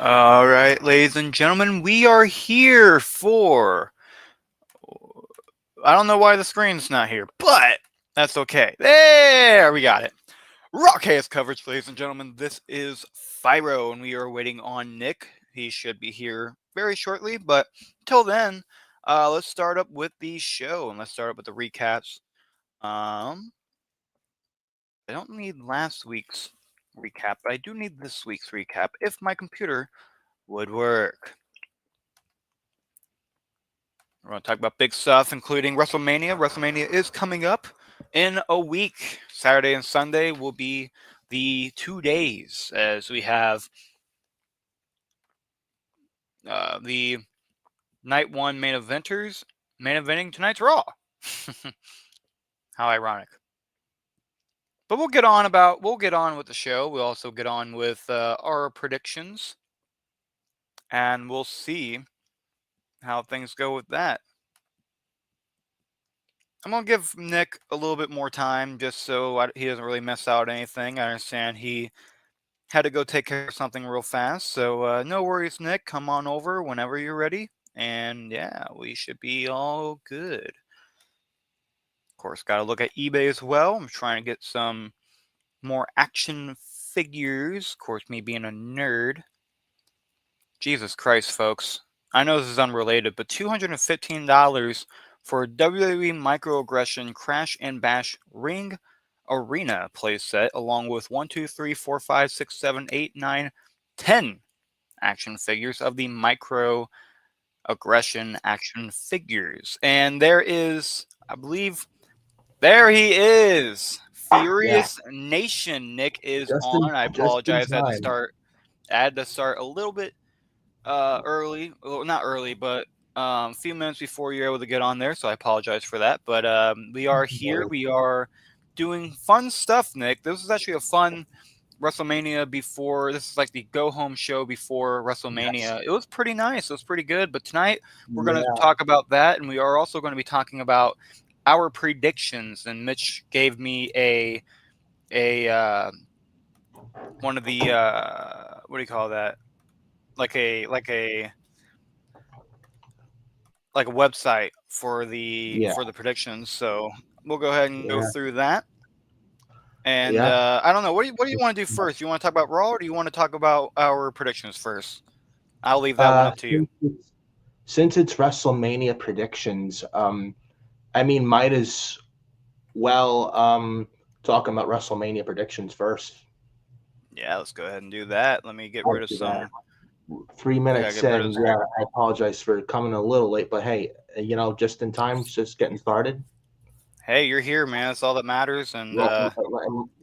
All right, ladies and gentlemen, we are here for. I don't know why the screen's not here, but that's okay. There, we got it. Raw Chaos coverage, ladies and gentlemen. This is Phyro, and we are waiting on Nick. He should be here very shortly, but until then, let's start up with the show and let's start up with the recaps. I don't need last week's recap, but I do need this week's recap if my computer would work. We're going to talk about big stuff, including WrestleMania. WrestleMania is coming up in a week. Saturday and Sunday will be the 2 days as we have the night one main eventers main eventing tonight's Raw. How ironic. But we'll get on with the show. We'll also get on with our predictions, and we'll see how things go with that. I'm going to give Nick a little bit more time just so he doesn't really miss out on anything. I understand he had to go take care of something real fast. So no worries, Nick. Come on over whenever you're ready. And yeah, we should be all good. Of course, got to look at eBay as well. I'm trying to get some more action figures. Of course, me being a nerd. Jesus Christ, folks. I know this is unrelated, but $215 for a WWE Microaggression Crash and Bash Ring Arena playset, along with 1, 2, 3, 4, 5, 6, 7, 8, 9, 10 action figures of the Microaggression action figures. And there is, I believe, there he is. Furious Nation. Nick is on. I apologize. I had to start a little bit early. Well, not early, but a few minutes before you're able to get on there. So I apologize for that. But we are here. We are doing fun stuff, Nick. This is actually a fun WrestleMania before. This is like the go home show before WrestleMania. Yes. It was pretty nice. It was pretty good. But tonight we're going to talk about that. And we are also going to be talking about our predictions. And Mitch gave me a one of the what do you call that? Like a website for the predictions. So we'll go ahead and go through that. And I don't know. What do you want to do first? You want to talk about Raw, or do you want to talk about our predictions first? I'll leave that one up to you. Since it's WrestleMania predictions, I mean, might as well talk about WrestleMania predictions first. Yeah, let's go ahead and do that. Let me get rid of some. 3 minutes in. Yeah, I apologize for coming a little late, but hey, just in time, just getting started. Hey, you're here, man. That's all that matters. And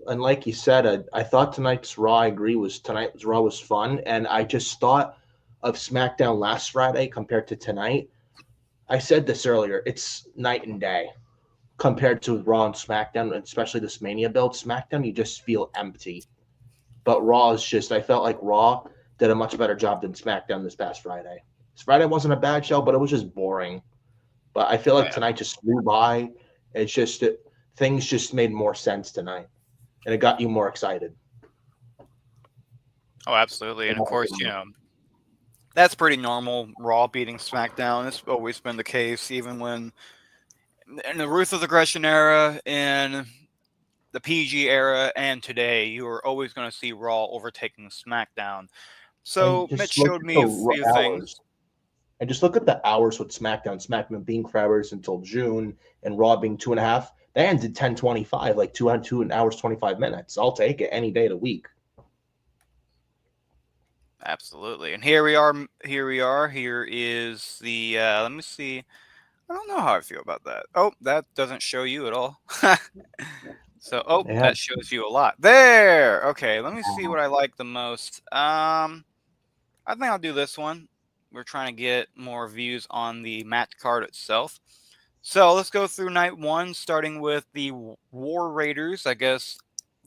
like you said, I thought tonight's Raw. I agree. Tonight's Raw was fun, and I just thought of SmackDown last Friday compared to tonight. I said this earlier. It's night and day compared to Raw and SmackDown, especially this Mania build. SmackDown, you just feel empty, but Raw is just. I felt like Raw did a much better job than SmackDown this past Friday. This Friday wasn't a bad show, but it was just boring. But I feel like tonight just flew by. It's just things just made more sense tonight, and it got you more excited. Oh, absolutely. And of course, that's pretty normal. Raw beating SmackDown. It's always been the case, even when in the Ruthless Aggression era, in the PG era, and today, you are always going to see Raw overtaking SmackDown. So Mitch showed me a few things. And just look at the hours with SmackDown. SmackDown being 4 hours until June, and Raw being 2.5. They ended 10:25, like 2 hours 25 minutes. I'll take it any day of the week. Absolutely. And here we are. Here is the. Let me see. I don't know how I feel about that. Oh, that doesn't show you at all. So, that shows you a lot. There. Okay, let me see what I like the most. I think I'll do this one. We're trying to get more views on the match card itself. So let's go through night one, starting with the War Raiders. I guess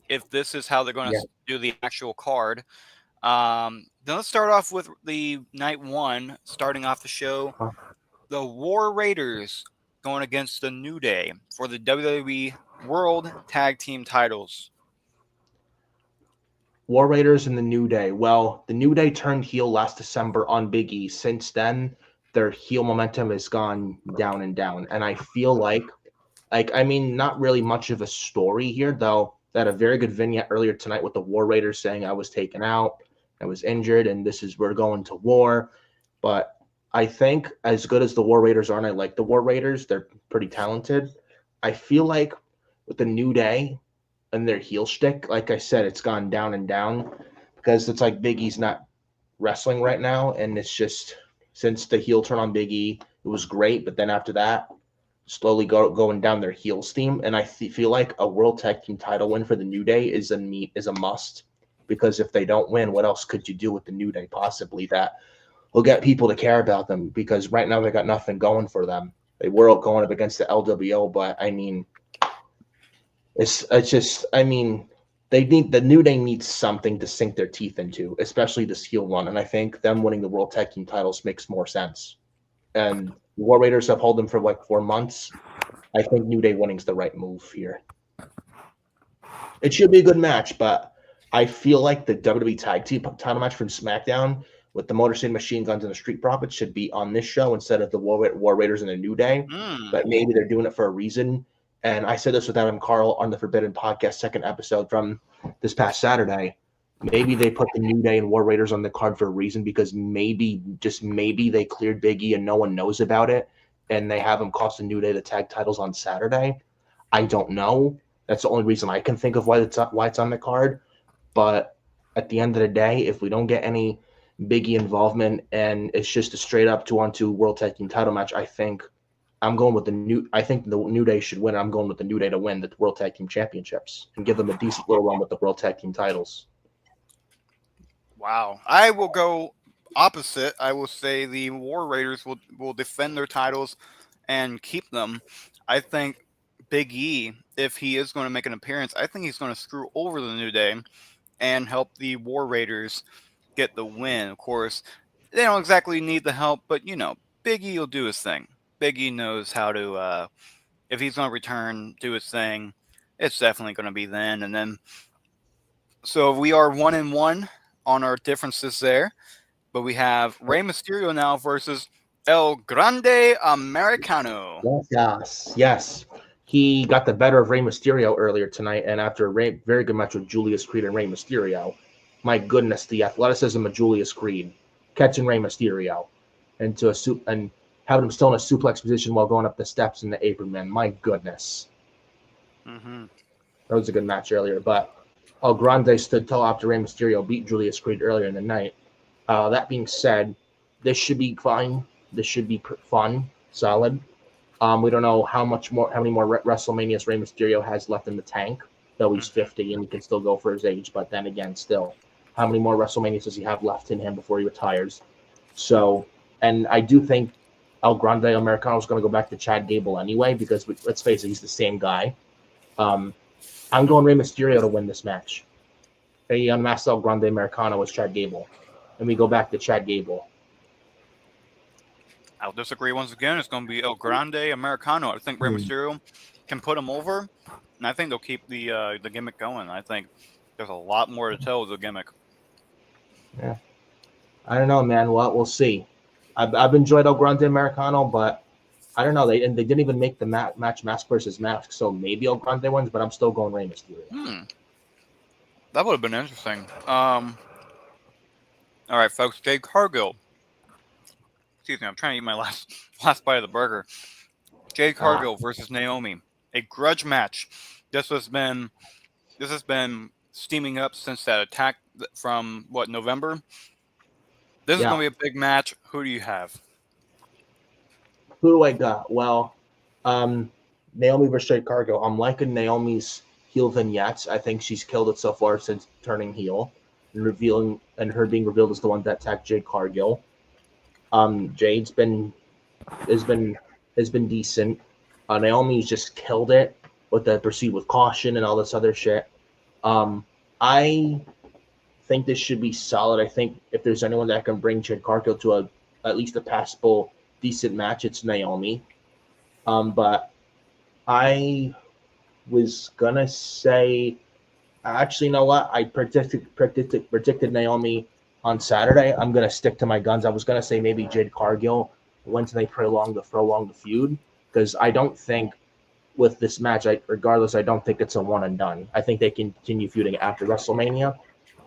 if this is how they're going to do the actual card. Then let's start off with the night one, starting off the show. The War Raiders going against the New Day for the WWE World Tag Team titles. War Raiders and the New Day. Well, the New Day turned heel last December on Big E. Since then, their heel momentum has gone down and down. And I feel like I mean, not really much of a story here, though. They had a very good vignette earlier tonight with the War Raiders saying I was taken out, I was injured, and this is we're going to war. But I think as good as the War Raiders are, and I like the War Raiders, they're pretty talented. I feel like with the New Day and their heel shtick, like I said, it's gone down and down because it's like Big E's not wrestling right now, and it's just since the heel turn on Big E, it was great, but then after that, slowly going down their heels theme, and I feel like a World Tag Team title win for the New Day is a must because if they don't win, what else could you do with the New Day possibly that will get people to care about them? Because right now they got nothing going for them. They were going up against the LWO, but I mean, it's just I mean they need the New Day needs something to sink their teeth into, especially this heel run, and I think them winning the World Tag Team titles makes more sense. And War Raiders have held them for like 4 months. I think New Day winning's the right move here. It should be a good match, but I feel like the WWE Tag Team title match from SmackDown with the Motor City Machine Guns and the Street Profits should be on this show instead of the War Raiders and the New Day. Hmm. But maybe they're doing it for a reason. And I said this with Adam Carl on the Forbidden Podcast second episode from this past Saturday. Maybe they put the New Day and War Raiders on the card for a reason because maybe, just maybe, they cleared Big E and no one knows about it, and they have them cost the New Day the tag titles on Saturday. I don't know. That's the only reason I can think of why it's on the card. But at the end of the day, if we don't get any Big E involvement and it's just a straight up 2-on-2 World Tag Team title match, I think I think the New Day should win. I'm going with the New Day to win the World Tag Team Championships and give them a decent little run with the World Tag Team titles. Wow. I will go opposite. I will say the War Raiders will defend their titles and keep them. I think Big E, if he is going to make an appearance, I think he's going to screw over the New Day and help the War Raiders get the win. Of course, they don't exactly need the help, but Big E will do his thing. Big E knows how to. If he's going to return, do his thing, it's definitely going to be then. And then, so we are 1-1 on our differences there. But we have Rey Mysterio now versus El Grande Americano. Yes. He got the better of Rey Mysterio earlier tonight, and after a very good match with Julius Creed and Rey Mysterio, my goodness, the athleticism of Julius Creed catching Rey Mysterio into and having him still in a suplex position while going up the steps in the apron, man. My goodness. Mm-hmm. That was a good match earlier, but El Grande stood tall after Rey Mysterio beat Julius Creed earlier in the night. That being said, this should be fine. This should be fun, solid. We don't know how many more WrestleManias Rey Mysterio has left in the tank, though he's 50 and he can still go for his age. But then again, still, how many more WrestleManias does he have left in him before he retires? So, and I do think El Grande Americano is going to go back to Chad Gable anyway, because let's face it, he's the same guy. I'm going Rey Mysterio to win this match. He unmasked El Grande Americano as Chad Gable, and we go back to Chad Gable. I'll disagree once again. It's going to be El Grande Americano. I think Rey Mysterio can put him over, and I think they'll keep the gimmick going. I think there's a lot more to tell with the gimmick. Yeah, I don't know, man. Well, we'll see. I've enjoyed El Grande Americano, but I don't know. They didn't even make the match mask versus mask, so maybe El Grande wins, but I'm still going Rey Mysterio. That would have been interesting. All right, folks. Jade Cargill. Excuse me. I'm trying to eat my last bite of the burger. Jade Cargill versus Naomi. A grudge match. This has been steaming up since that attack from November. This is going to be a big match. Who do you have? Who do I got? Well, Naomi versus Jade Cargill. I'm liking Naomi's heel vignettes. I think she's killed it so far since turning heel and her being revealed as the one that attacked Jade Cargill. Jade's has been decent. Naomi's just killed it with the Proceed with Caution and all this other shit. I think this should be solid. I think if there's anyone that can bring Jade Cargill to at least a passable, decent match, it's Naomi. But I was gonna say Actually, you know what? I predicted Naomi on Saturday. I'm gonna stick to my guns. I was gonna say maybe Jade Cargill once they prolong the feud, because I don't think with this match, regardless, I don't think it's a one and done. I think they can continue feuding after WrestleMania.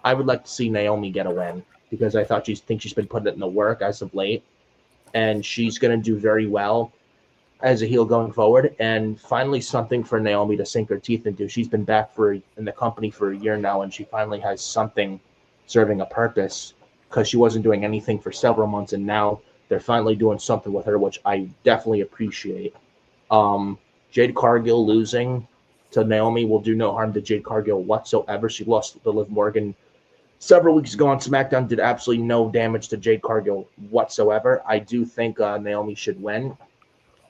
I would like to see Naomi get a win because I think she's been putting it in the work as of late, and she's gonna do very well as a heel going forward. And finally, something for Naomi to sink her teeth into. She's been back in the company for a year now, and she finally has something serving a purpose because she wasn't doing anything for several months, and now they're finally doing something with her, which I definitely appreciate. Um, Jade Cargill losing to Naomi will do no harm to Jade Cargill whatsoever. She lost to Liv Morgan several weeks ago on SmackDown, did absolutely no damage to Jade Cargill whatsoever. I do think Naomi should win.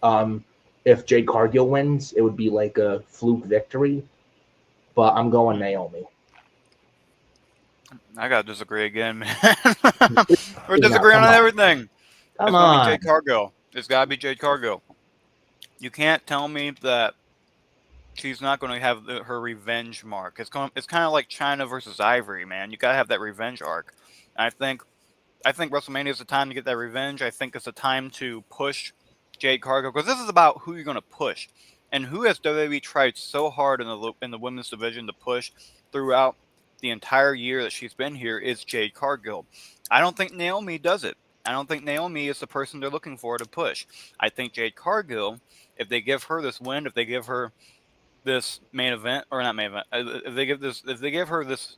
Um, if Jade Cargill wins, it would be like a fluke victory, but I'm going Naomi. I gotta disagree again, man. We're Now, disagreeing come on on. everything. Come It's gonna be on. Jade Cargill. It's gotta be Jade Cargill. You can't tell me that she's not going to have her revenge mark. It's kind of like China versus Ivory, man. You gotta have that revenge arc. And I think WrestleMania is the time to get that revenge. I think it's a time to push Jade Cargill because this is about who you're going to push, and who has WWE tried so hard in the women's division to push throughout the entire year that she's been here is Jade Cargill. I don't think Naomi does it. I don't think Naomi is the person they're looking for to push. I think Jade Cargill, if they give her this win, if they give her this main event or not main event, if they give her this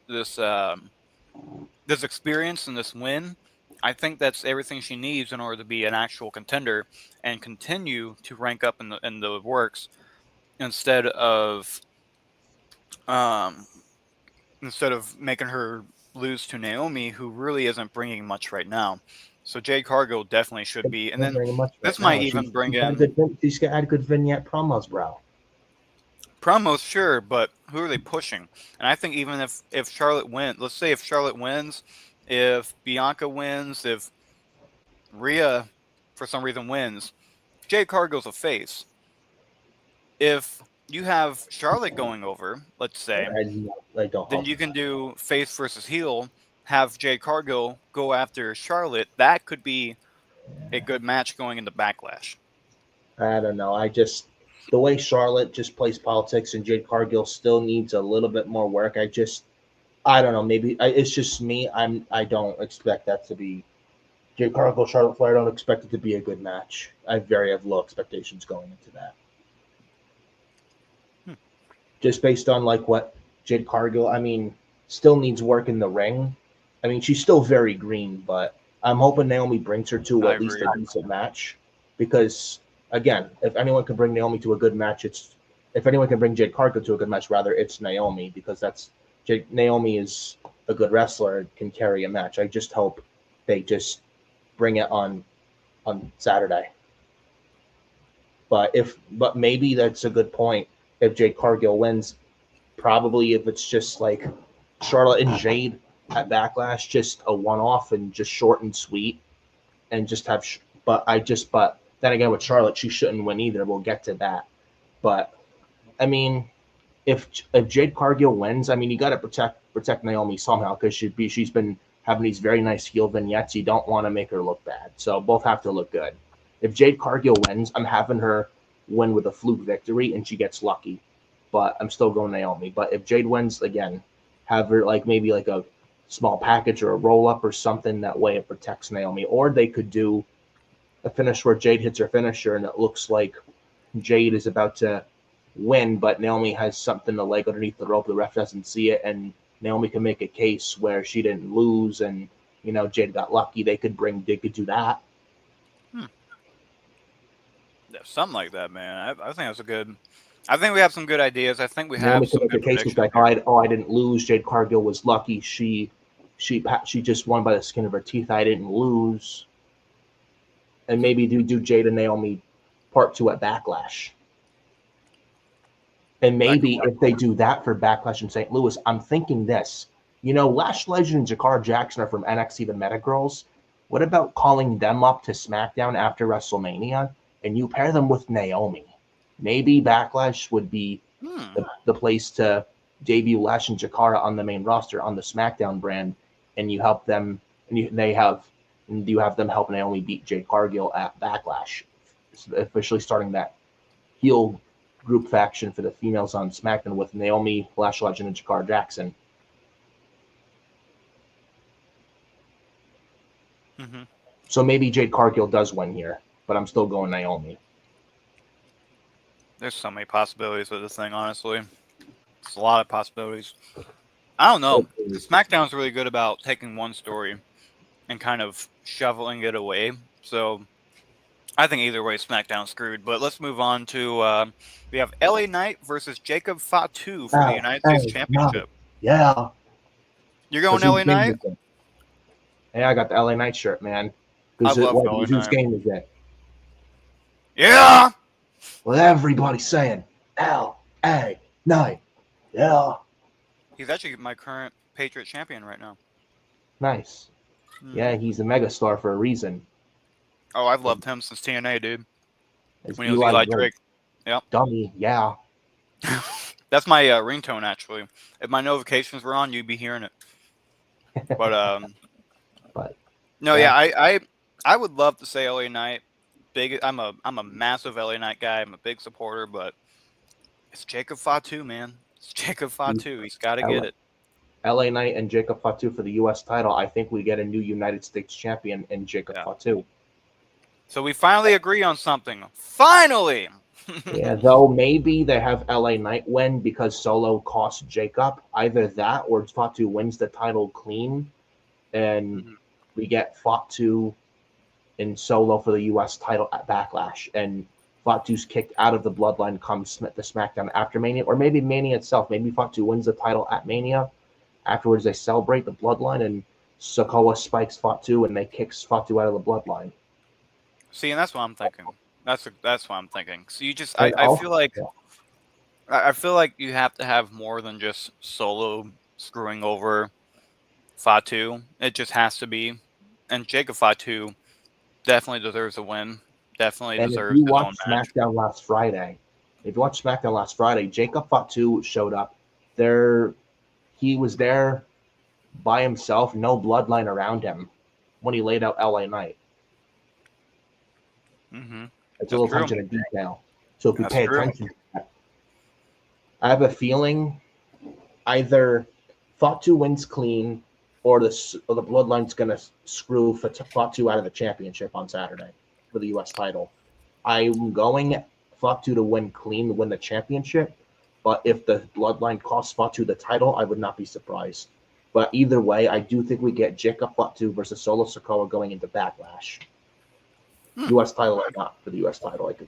experience and this win, I think that's everything she needs in order to be an actual contender and continue to rank up in the works instead of um instead of making her lose to Naomi, who really isn't bringing much right now. So Jade Cargill definitely should be, and Not then very much right this now. might And even bring she's had in good vignette promos, bro. promos, sure, but who are they pushing? And I think even if Charlotte wins, let's say if Charlotte wins, if Bianca wins, if Rhea for some reason wins, Jade Cargill's a face. If you have Charlotte going over, let's say, I don't then hope you for can that. do face versus heel, have Jade Cargill go after Charlotte. That could be a good match going into Backlash. I don't know. The way Charlotte just plays politics and Jade Cargill still needs a little bit more work. I don't know. It's just me. I don't expect that to be Jade Cargill, Charlotte Flair. I don't expect it to be a good match. Have low expectations going into that. Hmm, Just based on like what Jade Cargill, I mean, still needs work in the ring. I mean, she's still very green, but I'm hoping Naomi brings her to I at least agree. a decent match. Because again, if anyone can bring Naomi to a good match, it's if anyone can bring Jade Cargill to a good match, rather it's Naomi because Naomi is a good wrestler, can carry a match. I just hope they just bring it on Saturday. But maybe that's a good point. If Jade Cargill wins, probably if it's just like Charlotte and Jade at Backlash, just a one off and just short and sweet, and just have. But then again, with Charlotte, she shouldn't win either. We'll get to that. But I mean, if Jade Cargill wins, I mean, you got to protect Naomi somehow because she's been having these very nice heel vignettes. You don't want to make her look bad, so both have to look good. If Jade Cargill wins, I'm having her win with a fluke victory and she gets lucky, but I'm still going Naomi. But if Jade wins again, have her like maybe like a small package or a roll up or something. That way it protects Naomi. Or they could do a finish where Jade hits her finisher and it looks like Jade is about to win, but Naomi has something to leg underneath the rope. The ref doesn't see it, and Naomi can make a case where she didn't lose, and Jade got lucky. They could do that. Hmm. Yeah, something like that, man. I think that's a good. I think we have some good ideas. I think we Naomi have could some make a good case with predictions like, here. I didn't lose. Jade Cargill was lucky. She just won by the skin of her teeth. I didn't lose, and maybe do Jade and Naomi part two at Backlash. And That could maybe work. if they do that for Backlash in St. Louis, I'm thinking this. Lash Legend and Jakar Jackson are from NXT the Meta Girls. What about calling them up to SmackDown after WrestleMania and you pair them with Naomi? Maybe Backlash would be Hmm. the place to debut Lash and Jakara on the main roster on the SmackDown brand, and you help them, and you have them help Naomi beat Jade Cargill at Backlash, officially starting that heel group faction for the females on SmackDown with Naomi, Lash Legend, and Jakara Jackson. Mm-hmm. So maybe Jade Cargill does win here, but I'm still going Naomi. There's so many possibilities with this thing, honestly. It's a lot of possibilities. I don't know. SmackDown's really good about taking one story and kind of shoveling it away. So I think either way, SmackDown's screwed. But let's move on to we have LA Knight versus Jacob Fatu for the United States Night. Championship. Yeah. You're going Whose LA game Knight? is it? Hey, I got the LA Knight shirt, man. I love LA Whose Knight. game is it? Yeah. Well, everybody's saying LA Knight. Yeah. He's actually my current Patriot champion right now. Nice. Mm-hmm. Yeah, he's a megastar for a reason. Oh, I've loved him since TNA, dude. As When he was Eli Drake. Yep. Dummy, yeah. That's my ringtone, actually. If my notifications were on, you'd be hearing it. But But no, yeah, I would love to say LA Knight. I'm a massive LA Knight guy. I'm a big supporter, but it's Jacob Fatu, man. It's Jacob Fatu. He's got to get it. LA Knight and Jacob Fatu for the U.S. title. I think we get a new United States champion in Jacob Fatu. So we finally agree on something. Finally! Yeah, though maybe they have LA Knight win because Solo costs Jacob. Either that or Fatu wins the title clean and we get Fatu in Solo for the U.S. title at Backlash. And Fatu's kicked out of the bloodline comes the SmackDown after Mania. Or maybe Mania itself. Maybe Fatu wins the title at Mania. Afterwards, they celebrate the bloodline and Sikoa spikes Fatu and they kicks Fatu out of the bloodline. See, and that's what I'm thinking. That's what I'm thinking. So you just, I feel like, I feel like you have to have more than just Solo screwing over Fatu. It just has to be, and Jacob Fatu definitely deserves a win. Definitely deserves his own match. If you watched SmackDown last Friday, Jacob Fatu showed up. He was there by himself, no bloodline around him when he laid out LA Knight. Mm-hmm. It's a little attention to detail. So if you pay attention to that, I have a feeling either Fatu wins clean or the bloodline's going to screw Fatu out of the championship on Saturday for the U.S. title. I'm going Fatu to win clean, to win the championship. But if the bloodline costs Fatu the title, I would not be surprised. But either way, I do think we get Jacob Fatu versus Solo Sikoa going into Backlash. U.S. title or not for the U.S. title. Like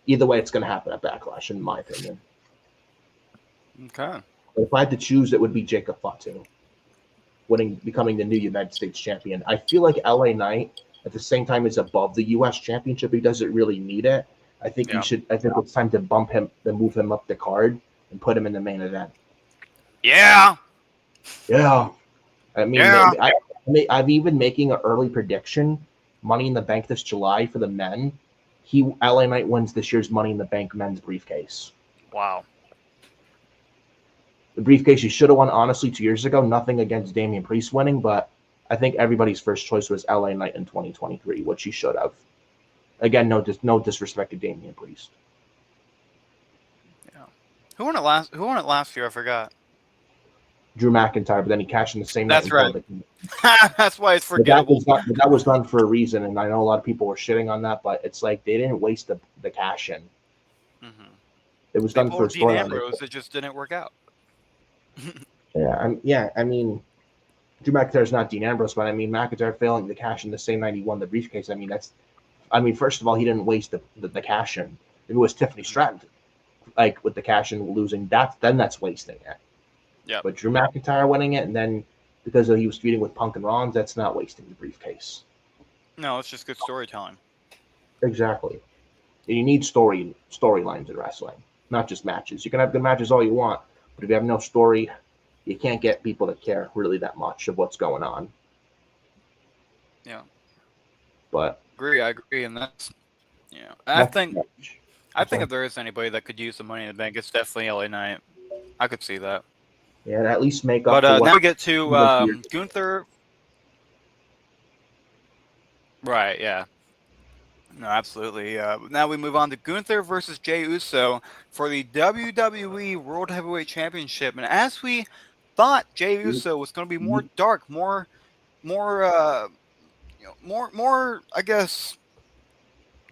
either way, it's going to happen at Backlash, in my opinion. Okay. But if I had to choose, it would be Jacob Fatu becoming the new United States champion. I feel like LA Knight at the same time is above the U.S. championship. He doesn't really need it. I think I think it's time to bump him, to move him up the card and put him in the main event. Yeah. Yeah. I mean, I'm even making an early prediction. Money in the Bank this July for the men. LA Knight wins this year's Money in the Bank men's briefcase. Wow. The briefcase he should have won, honestly, 2 years ago. Nothing against Damian Priest winning, but I think everybody's first choice was LA Knight in 2023, which he should have. Again, no disrespect to Damian Priest. Yeah. Who won it last year? I forgot. Drew McIntyre, but then he cashed in the same night. That's right. That's why it's forgettable. That was done for a reason, and I know a lot of people were shitting on that, but it's like they didn't waste the cash in. Mm-hmm. It was done for a story. It just didn't work out. I mean, Drew McIntyre's not Dean Ambrose, but I mean McIntyre failing to cash in the same night he won the briefcase. I mean, first of all, he didn't waste the cash in. If it was Tiffany Stratton, like with the cash in losing, that's wasting it. Yeah. But Drew McIntyre winning it, and then because he was feuding with Punk and Rollins, that's not wasting the briefcase. No, it's just good storytelling. Exactly. You need storylines in wrestling, not just matches. You can have good matches all you want, but if you have no story, you can't get people to care really that much of what's going on. Yeah. But I agree, and that's I think if there is anybody that could use the Money in the Bank, it's definitely LA Knight. I could see that. Yeah, and at least make up But for what now we get to this year. Gunther. Right, yeah. No, absolutely. Now we move on to Gunther versus Jey Uso for the WWE World Heavyweight Championship. And as we thought, Jey Uso was going to be more dark, more, more, I guess,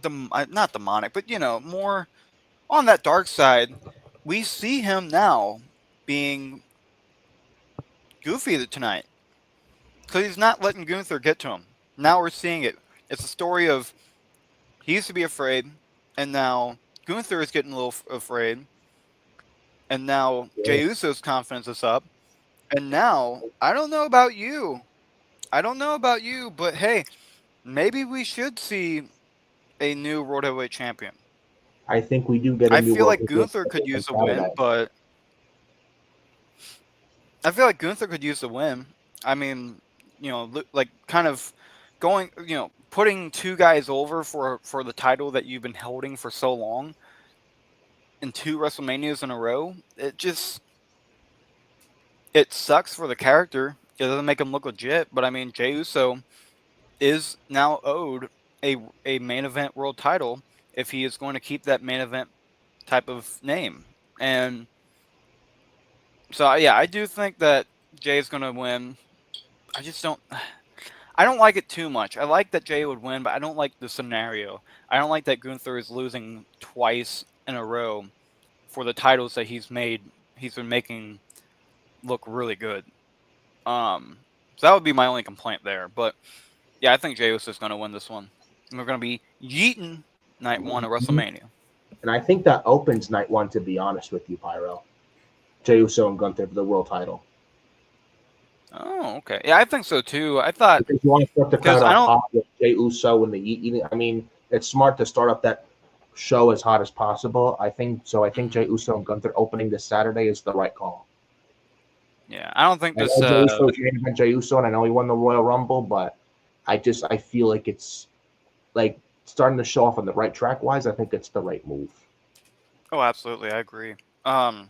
not demonic, but more on that dark side. We see him now being goofy tonight because he's not letting Gunther get to him. Now we're seeing it. It's a story of he used to be afraid, and now Gunther is getting a little afraid, and now Yeah, Jey Uso's confidence is up, and now I don't know about you. I don't know about you, but hey, maybe we should see a new World Heavyweight Champion. I think we do get a I new feel World like Heavyweight Gunther could Champion use a on Saturday. win, but I feel like Gunther could use a win. I mean, like kind of going, putting two guys over for the title that you've been holding for so long in two WrestleManias in a row. It sucks for the character. It doesn't make him look legit, but I mean, Jey Uso is now owed a main event world title if he is going to keep that main event type of name. And so yeah, I do think that Jay is going to win. I just don't. I don't like it too much. I like that Jay would win, but I don't like the scenario. I don't like that Gunther is losing twice in a row for the titles that he's made. He's been making look really good. So that would be my only complaint there. But yeah, I think Jey Uso is going to win this one. And we're going to be yeeting night one of WrestleMania. And I think that opens night one, to be honest with you, Pyro. Jey Uso and Gunther for the world title. Oh, okay. Yeah, I think so too. I thought Because you want to start the because crowd I off don't. hot with Jey Uso and the Yeet. I mean, it's smart to start up that show as hot as possible. I think so. I think Jey Uso and Gunther opening this Saturday is the right call. Yeah, I don't think I this. know Jey Uso is main event Jey Uso, and I know he won the Royal Rumble, but I feel like it's like starting to show off on the right track wise. I think it's the right move. Oh, absolutely, I agree. And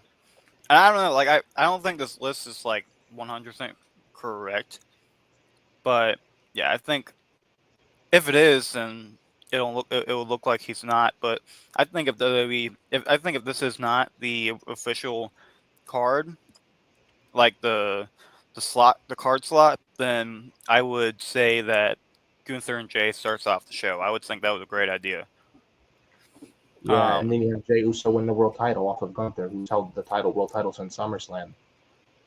I don't know. Like, I don't think this list is like 100% correct, but yeah, I think if it is, then it will look like he's not. But I think if if this is not the official card, like the card slot, then I would say that Gunther and Jay starts off the show. I would think that was a great idea. Yeah, and then Um, you have Jey Uso win the world title off of Gunther, who's held the world title since SummerSlam.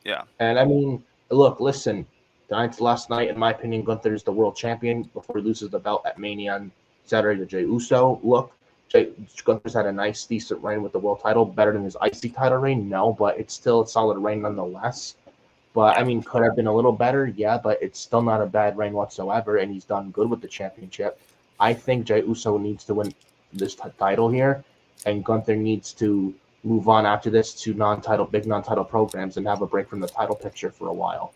yeah, And I mean, look, listen, last night, in my opinion, Gunther is the world champion before he loses the belt at Mania on Saturday to Jey Uso. Look, Gunther's had a nice, decent reign with the world title, better than his IC title reign, no, but it's still a solid reign nonetheless. But I yeah, mean, could have been a little better, yeah, but it's still not a bad reign whatsoever, and he's done good with the championship. I think Jey Uso needs to win this title here, and Gunther needs to move on after this to big non-title programs and have a break from the title picture for a while.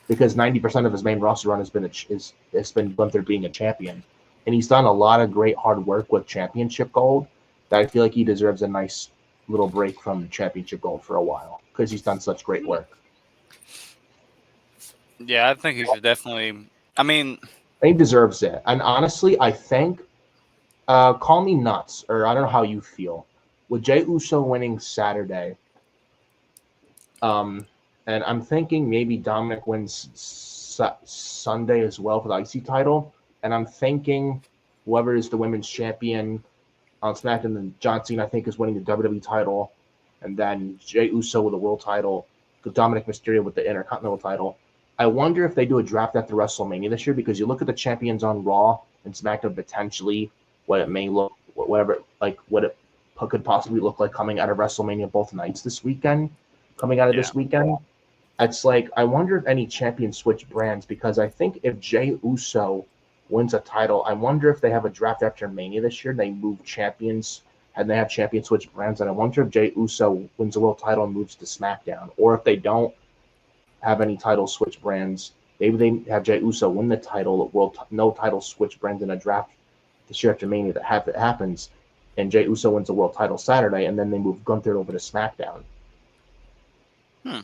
Because 90% of his main roster run has been Gunther being a champion, and he's done a lot of great hard work with championship gold. That I feel like he deserves a nice little break from championship gold for a while because he's done such great work. yeah. I think he should definitely. I mean, And he deserves it. And honestly, I think, call me nuts, or I don't know how you feel, with Jey Uso winning Saturday. And I'm thinking maybe Dominic wins Sunday as well for the IC title. And I'm thinking whoever is the women's champion on SmackDown, then John Cena, I think, is winning the WWE title. And then Jey Uso with the world title, Dominic Mysterio with the Intercontinental title. I wonder if they do a draft after WrestleMania this year, because you look at the champions on Raw and SmackDown, potentially what it may look, whatever, like what it could possibly look like coming out of WrestleMania both nights this weekend, coming out of yeah, this weekend. It's like, I wonder if any champions switch brands, because I think if Jey Uso wins a title, I wonder if they have a draft after Mania this year, they move champions and they have champion switch brands. And I wonder if Jey Uso wins the world title and moves to SmackDown, or if they don't have any title switch brands, maybe they have Jey Uso win the title, no title switch brands in a draft this year after Mania that happens, and Jey Uso wins the world title Saturday, and then they move Gunther over to SmackDown. hmm.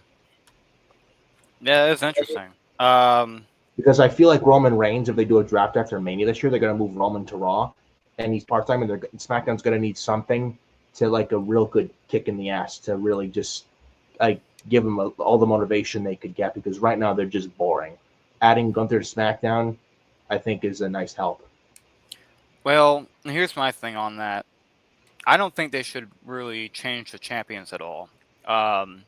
Yeah, it's interesting. Um, Because I feel like Roman Reigns, if they do a draft after Mania this year, they're going to move Roman to Raw, and he's part time, and SmackDown's going to need something to like a real good kick in the ass to really just like give them all the motivation they could get. Because right now they're just boring. Adding Gunther to SmackDown, I think, is a nice help. well, here's my thing on that. I don't think they should really change the champions at all. Um,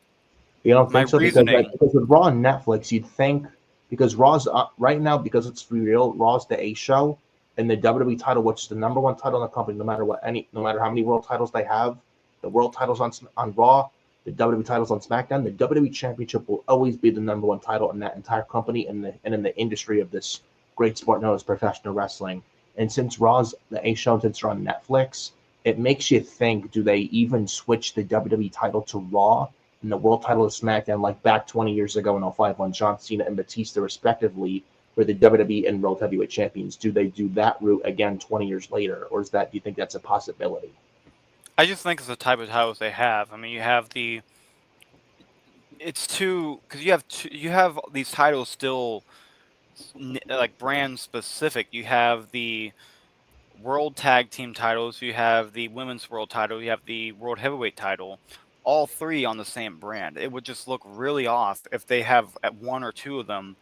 You don't my think so? reasoning, Because with Raw and Netflix, you'd think because Raw's right now because it's for real. Raw's the A show, and the WWE title, which is the number one title in the company, no matter how many world titles they have, the world titles on Raw, the WWE titles on SmackDown, the WWE Championship will always be the number one title in that entire company and in the industry of this great sport known as professional wrestling. And since Raw's the A show, since they're on Netflix, it makes you think: do they even switch the WWE title to Raw? And the world title of SmackDown, like back 20 years ago in '05 when John Cena and Batista, respectively, were the WWE and World Heavyweight Champions. Do they do that route again 20 years later, or is that? Do you think that's a possibility? I just think it's the type of titles they have. I mean, you have it's too because you have these titles still like brand specific. You have the world tag team titles, you have the women's world title, you have the world heavyweight title, all three on the same brand. It would just look really off if they have one or two of them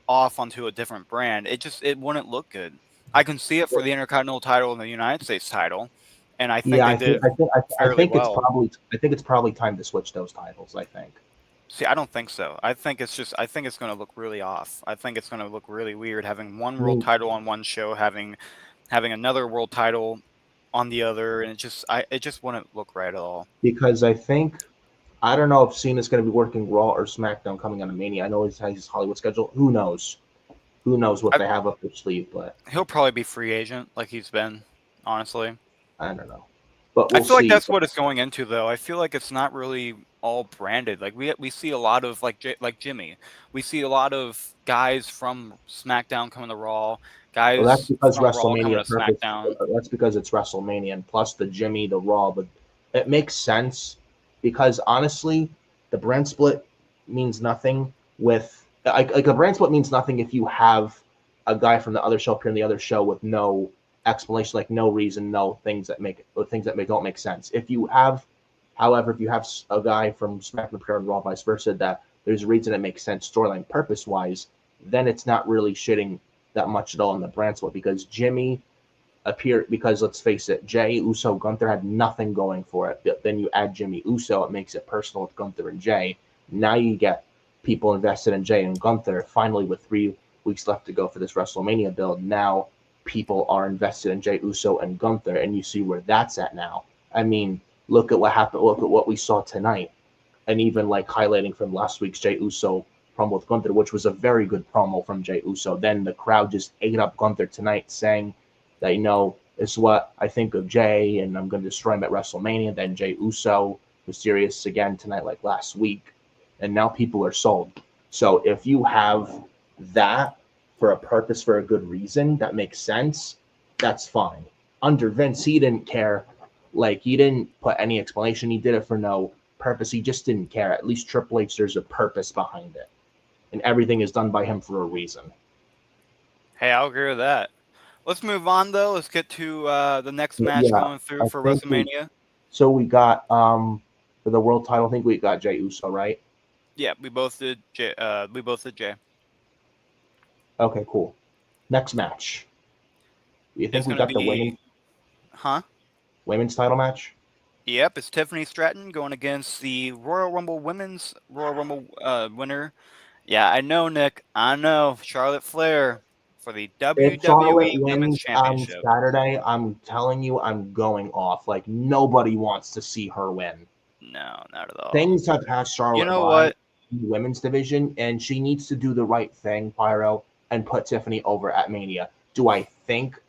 off onto a different brand. It wouldn't look good. I can see it for the Intercontinental title and the United States title, and I think Yeah, they did I fairly think well. it's probably time to switch those titles. I think. See, I don't think so. I think it's going to look really off. I think it's going to look really weird having one I world mean, title on one show, having another world title on the other, and it just wouldn't look right at all. because I don't know if Cena's going to be working Raw or SmackDown coming on a Mania. I know he has his Hollywood schedule. Who knows? Who knows what I, they have up their sleeve? But he'll probably be free agent like he's been, honestly. I don't know. But I we'll feel like see. that's what it's going into though. I feel like it's not really all branded. Like we see a lot of like Jimmy. We see a lot of guys from SmackDown coming to Raw, Well, that's guys because from Raw coming to WrestleMania purpose. SmackDown. That's because it's WrestleMania, and plus the Jimmy, the Raw. But it makes sense because honestly, the brand split means nothing. With like a brand split means nothing if you have a guy from the other show appear in the other show with no explanation, like no reason, no things that make or things that don't make sense. If you have, however, if you have a guy from SmackDown appear on Raw, vice versa, that there's a reason that makes sense storyline purpose wise, then it's not really shitting that much at all in the brand split because Jimmy appeared because let's face it, Jay Uso Gunther had nothing going for it. But then you add Jimmy Uso, it makes it personal with Gunther and Jay. Now you get people invested in Jay and Gunther. Finally, with 3 weeks left to go for this WrestleMania build, now people are invested in Jay Uso and Gunther, and you see where that's at now. I mean, look at what happened. Look at what we saw tonight and even like highlighting from last week's Jay Uso promo with Gunther, which was a very good promo from Jay Uso. Then the crowd just ate up Gunther tonight, saying that this is what I think of Jay, and I'm going to destroy him at WrestleMania. Then Jay Uso was serious again tonight, like last week, and now people are sold. So if you have that for a purpose, for a good reason, that makes sense. That's fine. Under Vince, he didn't care. Like he didn't put any explanation. He did it for no purpose. He just didn't care. At least Triple H, there's a purpose behind it, and everything is done by him for a reason. Hey, I'll agree with that. Let's move on though. Let's get to the next match Yeah, going through I for think we. WrestleMania. So we got for the world title. I think we got Jey Uso, right? Yeah, we both did. We both did Jay. Okay, cool. Next match. You think It's we gonna got the be, huh? women's title match? Yep, it's Tiffany Stratton going against the Royal Rumble Women's Royal Rumble winner. Yeah, I know, Nick. I know. Charlotte Flair for the If Charlotte WWE Women's wins on Championship. Saturday, I'm telling you, I'm going off. Like nobody wants to see her win. No, not at all. Things have passed You Charlotte know by what? in the women's division, and she needs to do the right thing, Pyro, and put Tiffany over at Mania. Do I think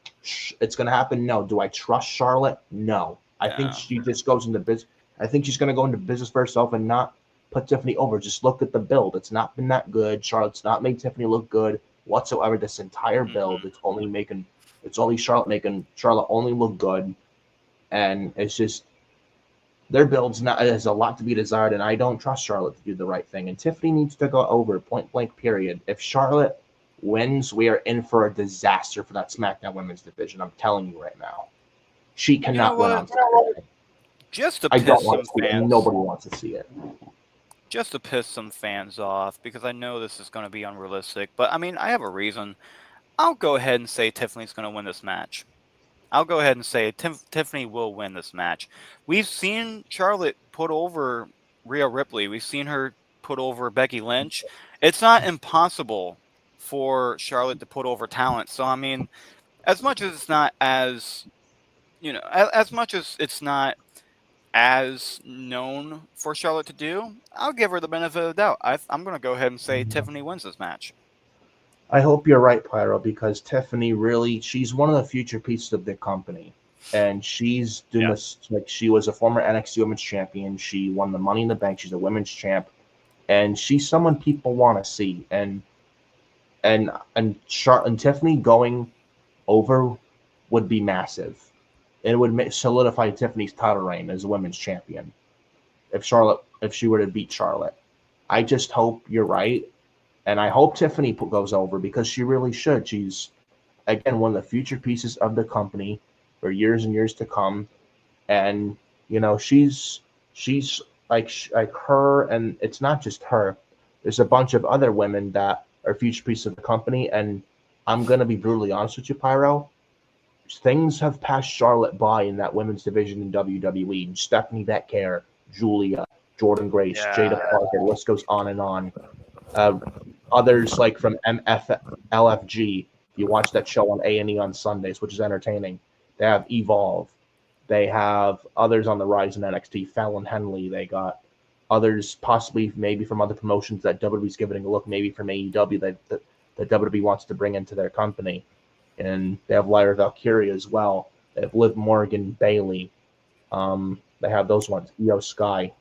it's going to happen? No. Do I trust Charlotte? No. I think No. she just goes into business. I think she's going to go into business for herself and not put Tiffany over. Just look at the build. It's not been that good. Charlotte's not made Tiffany look good whatsoever. This entire build, Mm-mm. it's only Charlotte making Charlotte only look good, and it's just Their build's not has a lot to be desired, and I don't trust Charlotte to do the right thing. And Tiffany needs to go over point blank. Period. If Charlotte wins, we are in for a disaster for that SmackDown Women's division. I'm telling you right now, she You know cannot win what? on Saturday. Just to I don't piss want some to see it. fans, Nobody wants to see it. just to piss some fans off, because I know this is going to be unrealistic. But I mean, I have a reason. I'll go ahead and say Tiffany's going to win this match. I'll go ahead and say Tiffany will win this match. We've seen Charlotte put over Rhea Ripley. We've seen her put over Becky Lynch. It's not impossible for Charlotte to put over talent. So I mean, as much as it's not as as much as it's not as known for Charlotte to do, I'll give her the benefit of the doubt. I'm going to go ahead and say Tiffany wins this match. I hope you're right, Pyro, because Tiffany really, she's one of the future pieces of the company. And she's doing Yeah. this like she was a former NXT Women's Champion. She won the Money in the Bank. She's a women's champ, and she's someone people want to see. And Tiffany going over would be massive. It would solidify Tiffany's title reign as a women's champion if she were to beat Charlotte. I just hope you're right, and I hope Tiffany goes over because she really should. She's again one of the future pieces of the company for years and years to come, and she's like her, and it's not just her. There's a bunch of other women that are future pieces of the company, and I'm gonna be brutally honest with you, Pyro. Things have passed Charlotte by in that women's division in WWE. Stephanie Becker, Julia, Jordan Grace, Yeah. Jada Parker. The list goes on and on. Uh, Others like from LFG. You watch that show on A&E on Sundays, which is entertaining. They have Evolve. They have others on the rise in NXT. Fallon Henley. They got others possibly maybe from other promotions that WWE's giving a look, maybe from AEW that WWE wants to bring into their company. And they have Lyra Valkyria as well. They have Liv Morgan, Bailey. They have those ones. Io Sky,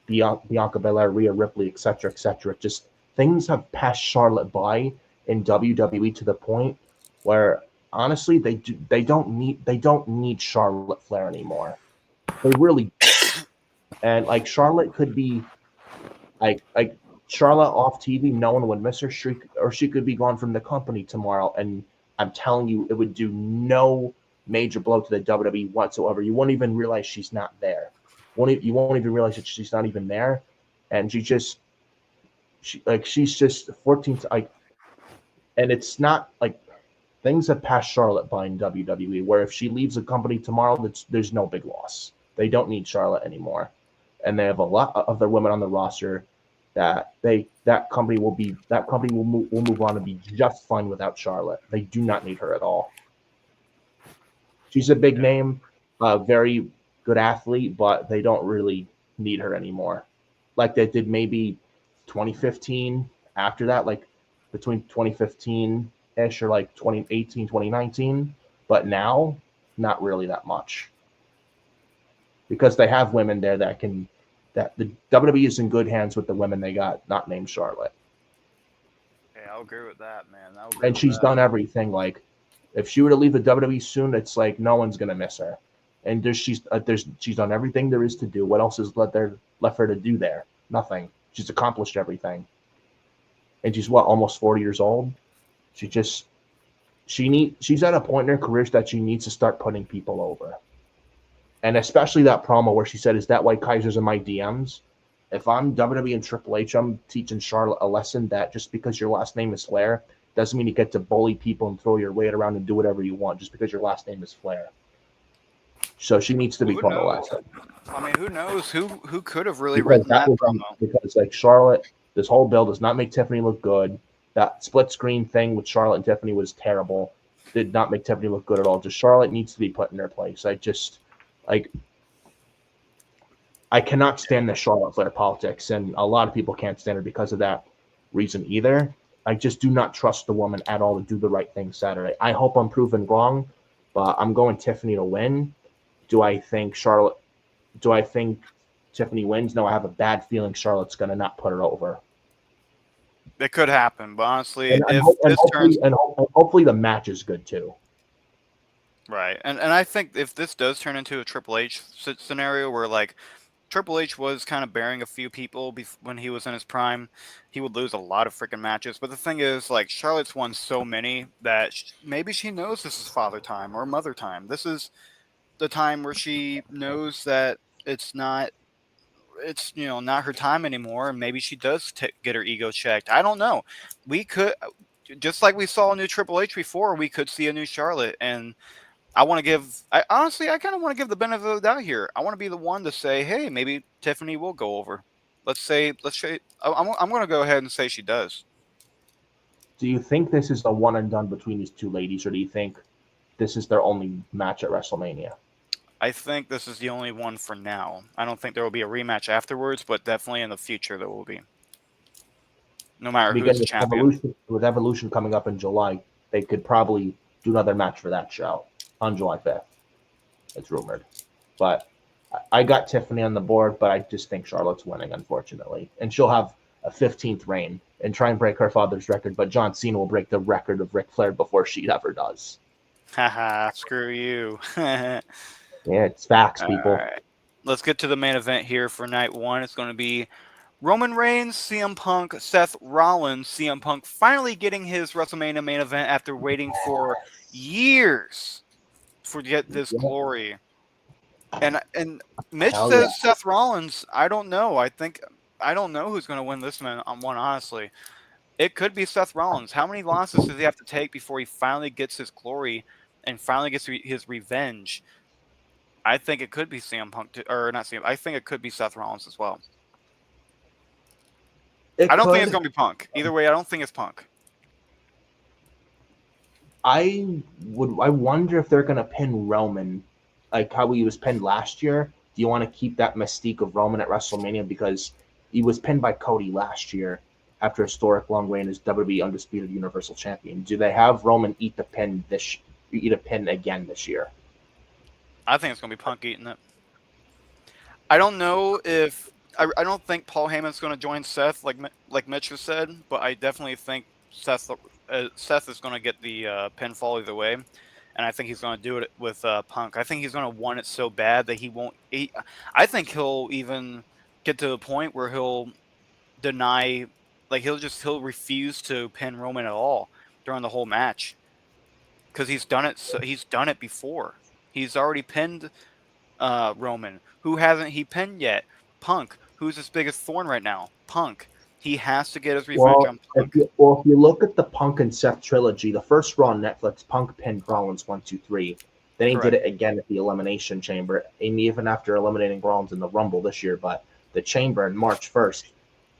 Bianca Belair, Rhea Ripley, etc., etc. Just things have passed Charlotte by in WWE to the point where honestly they don't need Charlotte Flair anymore. They really and like Charlotte could be like Charlotte off TV, no one would miss her. She could be gone from the company tomorrow, and I'm telling you, it would do no major blow to the WWE whatsoever. You won't even realize she's not there. You won't even realize that she's not even there, and she's just 14. Like, and it's not like things have passed Charlotte by in WWE. Where if she leaves the company tomorrow, there's no big loss. They don't need Charlotte anymore, and they have a lot of other women on the roster that company will move on and be just fine without Charlotte. They do not need her at all. She's a big Yeah. name, very good athlete, but they don't really need her anymore. Like they did maybe 2015. After that, like between 2015 ish or like 2018, 2019. But now, not really that much because they have women there that the WWE is in good hands with the women they got, not named Charlotte. Yeah, I'll agree with that, man. I'll agree And with she's that. done everything. Like, if she were to leave the WWE soon, it's like no one's gonna miss her. And she's done everything there is to do. What else is left her to do there? Nothing. She's accomplished everything. And she's what, almost 40 years old. She just she's at a point in her career that she needs to start putting people over. And especially that promo where she said, "Is that why Kaiser's in my DMs?" If I'm WWE and Triple H, I'm teaching Charlotte a lesson that just because your last name is Flair doesn't mean you get to bully people and throw your weight around and do whatever you want just because your last name is Flair. So she needs to Well, be who taught a knows? lesson I mean, who knows who could have really written that promo? because like Charlotte, this whole build does not make Tiffany look good. That split screen thing with Charlotte and Tiffany was terrible. Did not make Tiffany look good at all. Just Charlotte needs to be put in her place. Like I cannot stand the Charlotte Flair politics, and a lot of people can't stand her because of that reason either. I just do not trust the woman at all to do the right thing Saturday. I hope I'm proven wrong, but I'm going Tiffany to win. Do I think Charlotte? Do I think Tiffany wins? No, I have a bad feeling Charlotte's going to not put her over. It could happen, but honestly, And, and, if and this turns hopefully the match is good too. Right. And I think if this does turn into a Triple H scenario where like Triple H was kind of bearing a few people when he was in his prime, he would lose a lot of freaking matches. But the thing is, like, Charlotte's won so many that maybe she knows this is father time or mother time. This is the time where she knows that it's not, it's, not her time anymore. And maybe she does get her ego checked. I don't know. We could, just like we saw a new Triple H before, we could see a new Charlotte. And I honestly, I kind of want to give the benefit of the doubt here. I want to be the one to say, hey, maybe Tiffany will go over. Let's say, I'm going to go ahead and say she does. Do you think this is a one and done between these two ladies, or do you think this is their only match at WrestleMania? I think this is the only one for now. I don't think there will be a rematch afterwards, but definitely in the future there will be. No matter who's Because the champion. With Evolution coming up in July, they could probably do another match for that show on July 5th. It's rumored. But I got Tiffany on the board, but I just think Charlotte's winning, unfortunately. And she'll have a 15th reign and try and break her father's record, but John Cena will break the record of Ric Flair before she ever does. Haha, screw you. All Yeah, it's facts, people. right. Let's get to the main event here for night one. It's going to be Roman Reigns, CM Punk, Seth Rollins, CM Punk finally getting his WrestleMania main event after waiting for years to get this Yeah, glory. And Mitch hell yeah. says Seth Rollins. I don't know who's going to win this one. Honestly, it could be Seth Rollins. How many losses does he have to take before he finally gets his glory and finally gets his revenge? I think it could be CM Punk, or not CM. I think it could be Seth Rollins as well. I It don't think it's could. going to be Punk. Either way, I don't think it's Punk. I wonder if they're gonna pin Roman like how he was pinned last year. Do you want to keep that mystique of Roman at WrestleMania because he was pinned by Cody last year after a historic long reign as WWE undisputed Universal Champion? Do they have Roman eat eat a pin again this year? I think it's going to be Punk eating it. I don't know if I don't think Paul Heyman's going to join Seth like Mitch has said, but I definitely think Seth is going to get the pinfall either way, and I think he's going to do it with Punk. I think he's going to want it so bad that he won't. I think he'll even get to the point where he'll deny, like he'll refuse to pin Roman at all during the whole match because he's done it. So he's done it before. He's already pinned Roman. Who hasn't he pinned yet? Punk. Who's his biggest thorn right now? Punk. He has to get his revenge on Punk. If you look at the Punk and Seth trilogy, the first Raw on Netflix, Punk pinned Rollins 1, 2, 3. Then he did Correct. it again at the Elimination Chamber, and even after eliminating Rollins in the Rumble this year. But the Chamber on March 1st,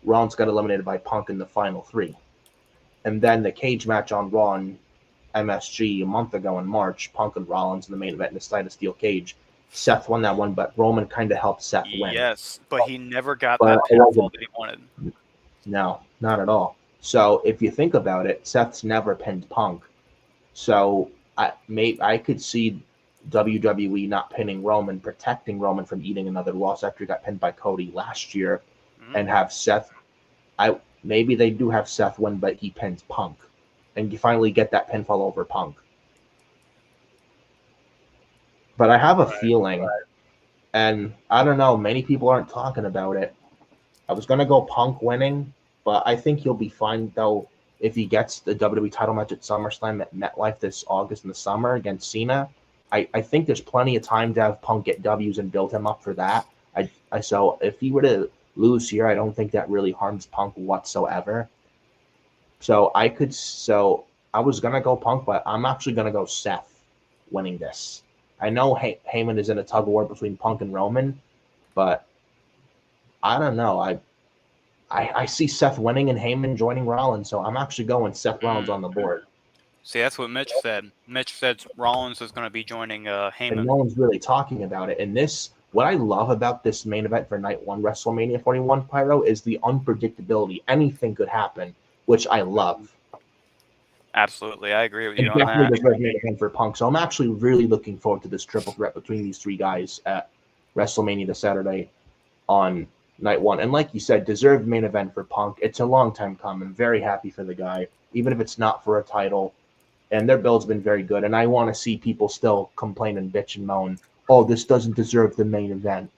Rollins got eliminated by Punk in the final three. And then the cage match on Raw and MSG a month ago in March, Punk and Rollins in the main event in the Side of Steel cage. Seth won that one, but Roman kind of helped Seth win. Yes, but he never got But that it pinfall wasn't. that he wanted. No, not at all. So if you think about it, Seth's never pinned Punk. So I could see WWE not pinning Roman, protecting Roman from eating another loss after he got pinned by Cody last year, Mhm. and have Seth. Maybe they do have Seth win, but he pins Punk, and you finally get that pinfall over Punk. But I have a Right. feeling, and I don't know, many people aren't talking about it. I was gonna go Punk winning, but I think he'll be fine though if he gets the WWE title match at SummerSlam at MetLife this August in the summer against Cena. I think there's plenty of time to have Punk get W's and build him up for that. So if he were to lose here, I don't think that really harms Punk whatsoever. So I was gonna go Punk, but I'm actually gonna go Seth winning this. I know Heyman is in a tug of war between Punk and Roman, but I don't know. I see Seth winning and Heyman joining Rollins, so I'm actually going Seth Rollins Mm. on the board. See, that's what Mitch said. Mitch said Rollins is going to be joining And Heyman. no one's really talking about it. And what I love about this main event for Night 1 WrestleMania 41, Pyro, is the unpredictability. Anything could happen, which I love. Absolutely, I agree with And you on definitely that. deserves main event for Punk. So I'm actually really looking forward to this triple threat between these three guys at WrestleMania this Saturday on Night 1. And like you said, deserved main event for Punk. It's a long time coming. Very happy for the guy, even if it's not for a title. and their build's been very good. And I want to see people still complain and bitch and moan. Oh, this doesn't deserve the main event.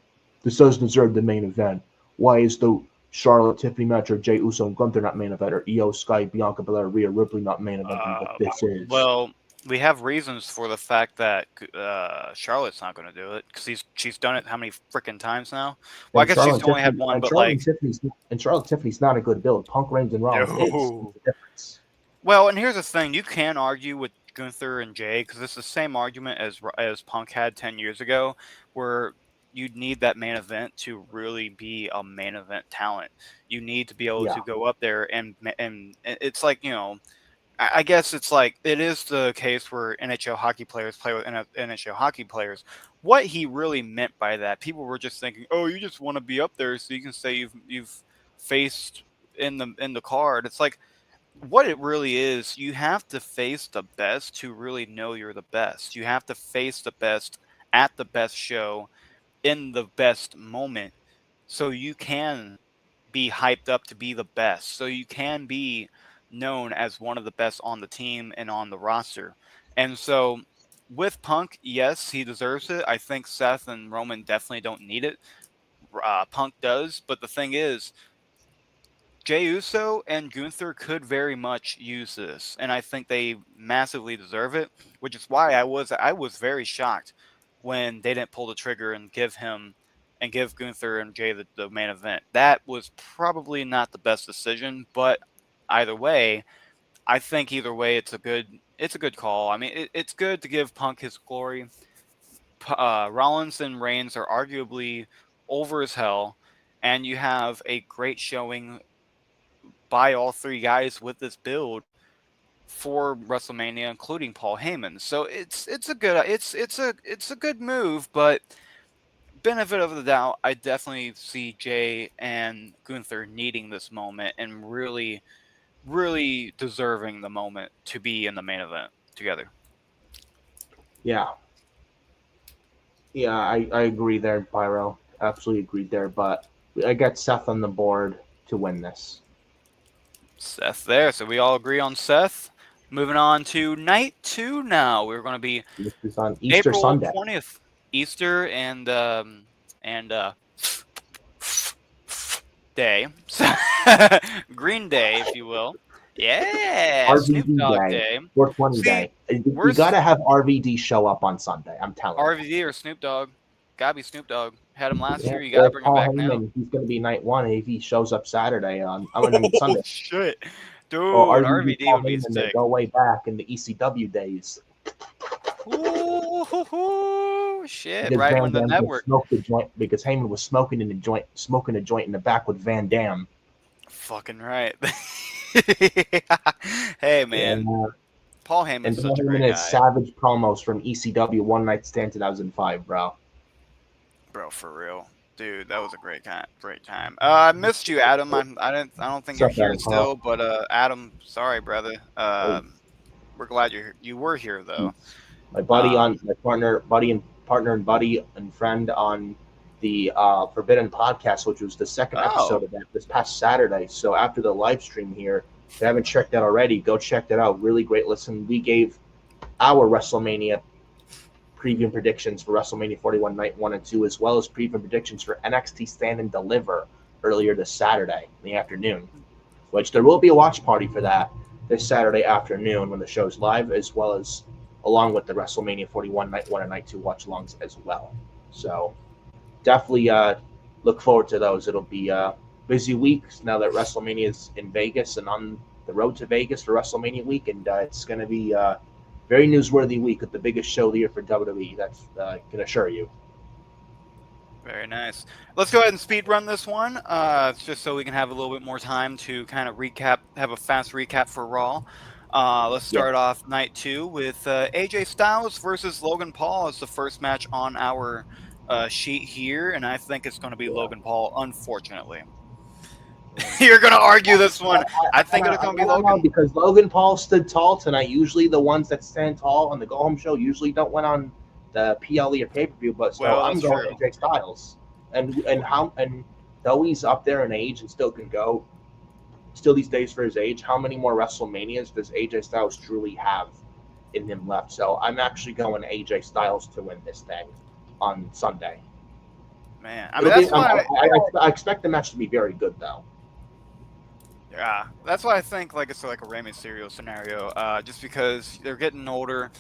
This doesn't deserve the main event. Why is the Charlotte Tiffany match or Jey Uso and Gunther not main event, or Io Sky, Bianca Belair, Rhea Ripley not main eventing? But Uh, this is. well, we have reasons for the fact that Charlotte's not going to do it because she's done it how many freaking times now? Well, I And guess she's Charlotte only had Tiffany one, and but Charlotte and like Tiffany's not a good build. Punk Reigns and Rollins is. no. It's the difference. Well, and here's the thing: you can argue with Gunther and Jay because it's the same argument as Punk had 10 years ago, where you'd need that main event to really be a main event talent. You need to be able Yeah. to go up there and it's like I guess it's like it is the case where NHL hockey players play with NHL hockey players. What he really meant by that, people were just thinking, "Oh, you just want to be up there so you can say you've faced in the card." It's like what it really is. You have to face the best to really know you're the best. You have to face the best at the best show in the best moment, so you can be hyped up to be the best. So you can be known as one of the best on the team and on the roster. And so with Punk, yes, he deserves it. I think Seth and Roman definitely don't need it. Punk does, but the thing is, Jey Uso and Gunther could very much use this, and I think they massively deserve it. Which is why I was very shocked when they didn't pull the trigger and give Gunther and Jay the main event. That was probably not the best decision, but either way, I think either way it's a good call. I mean, it's good to give Punk his glory. Rollins and Reigns are arguably over as hell, and you have a great showing by all three guys with this build for WrestleMania, including Paul Heyman. So it's a good move, but benefit of the doubt, I definitely see Jay and Gunther needing this moment and really, really deserving the moment to be in the main event together. Yeah. Yeah, I agree there, Pyro. Absolutely agreed there. But I got Seth on the board to win this. Seth there, so we all agree on Seth. Moving on to night two now. We're going to be This is on Easter April Sunday. 20th, Easter and Day, Green Day, if you will. Yeah, Snoop RVD Dogg Day, Day. 420 See, Day. You where's got to have RVD show up on Sunday. I'm telling you. RVD or Snoop Dogg? Gotta be Snoop Dogg. Had him last Yeah, year. You gotta or bring him Paul back now. Heyman. He's going to be night one if he shows up Saturday on. I mean Oh Sunday. shit, dude! Or RVD RVD Paul would be Heyman. They sick. go way back in the ECW days Ooh, shit! because Right Van on the Dam would network. smoke the joint because Heyman was smoking in the joint, smoking a joint in the back with Van Dam. Fucking right. Hey man, And Paul Heyman's Paul such a Heyman great is guy, savage promos from ECW One Night Stand 2005, bro. bro. For real, dude. That was a great time. Great time. I missed you, Adam. I don't think What's you're up, here Adam Hall? still, but Adam, sorry, brother. We're glad you were here though. My buddy Um, on my partner and buddy and friend on the Forbidden podcast, which was the second episode oh, of that this past Saturday. So after the live stream here, if you haven't checked that already, go check that out. Really great listen. We gave our WrestleMania preview predictions for WrestleMania 41 Night 1 and 2, as well as preview predictions for NXT Stand and Deliver earlier this Saturday in the afternoon, which there will be a watch party for that this Saturday afternoon when the show's live, as well as along with the WrestleMania 41 Night 1 and Night 2 watch alongs as well. So definitely look forward to those. It'll be a busy week now that WrestleMania is in Vegas and on the road to Vegas for WrestleMania week, and it's going to be a very newsworthy week with the biggest show of the year for WWE. That's I can assure you. very nice. Let's go ahead and speed run this one, just so we can have a little bit more time to kind of recap, have a fast recap for Raw. Let's Yeah. start off night two with AJ Styles versus Logan Paul as the first match on our sheet here, and I think it's going to be Logan Paul, unfortunately. You're going to argue this one. I think it's going to be I don't know, Logan. because Logan Paul stood tall tonight. Usually, the ones that stand tall on the go home show usually don't win on the PLE or pay per view. But so Well, I'm that's going true. AJ Styles, and though he's up there in age and still can go, still these days for his age, how many more WrestleManias does AJ Styles truly have in him left. So I'm actually going AJ Styles to win this thing on Sunday. Man, I mean It'll be. that's why. I expect the match to be very good, though. Yeah, that's why I think like it's like a Rey Mysterio scenario. Just because they're getting older,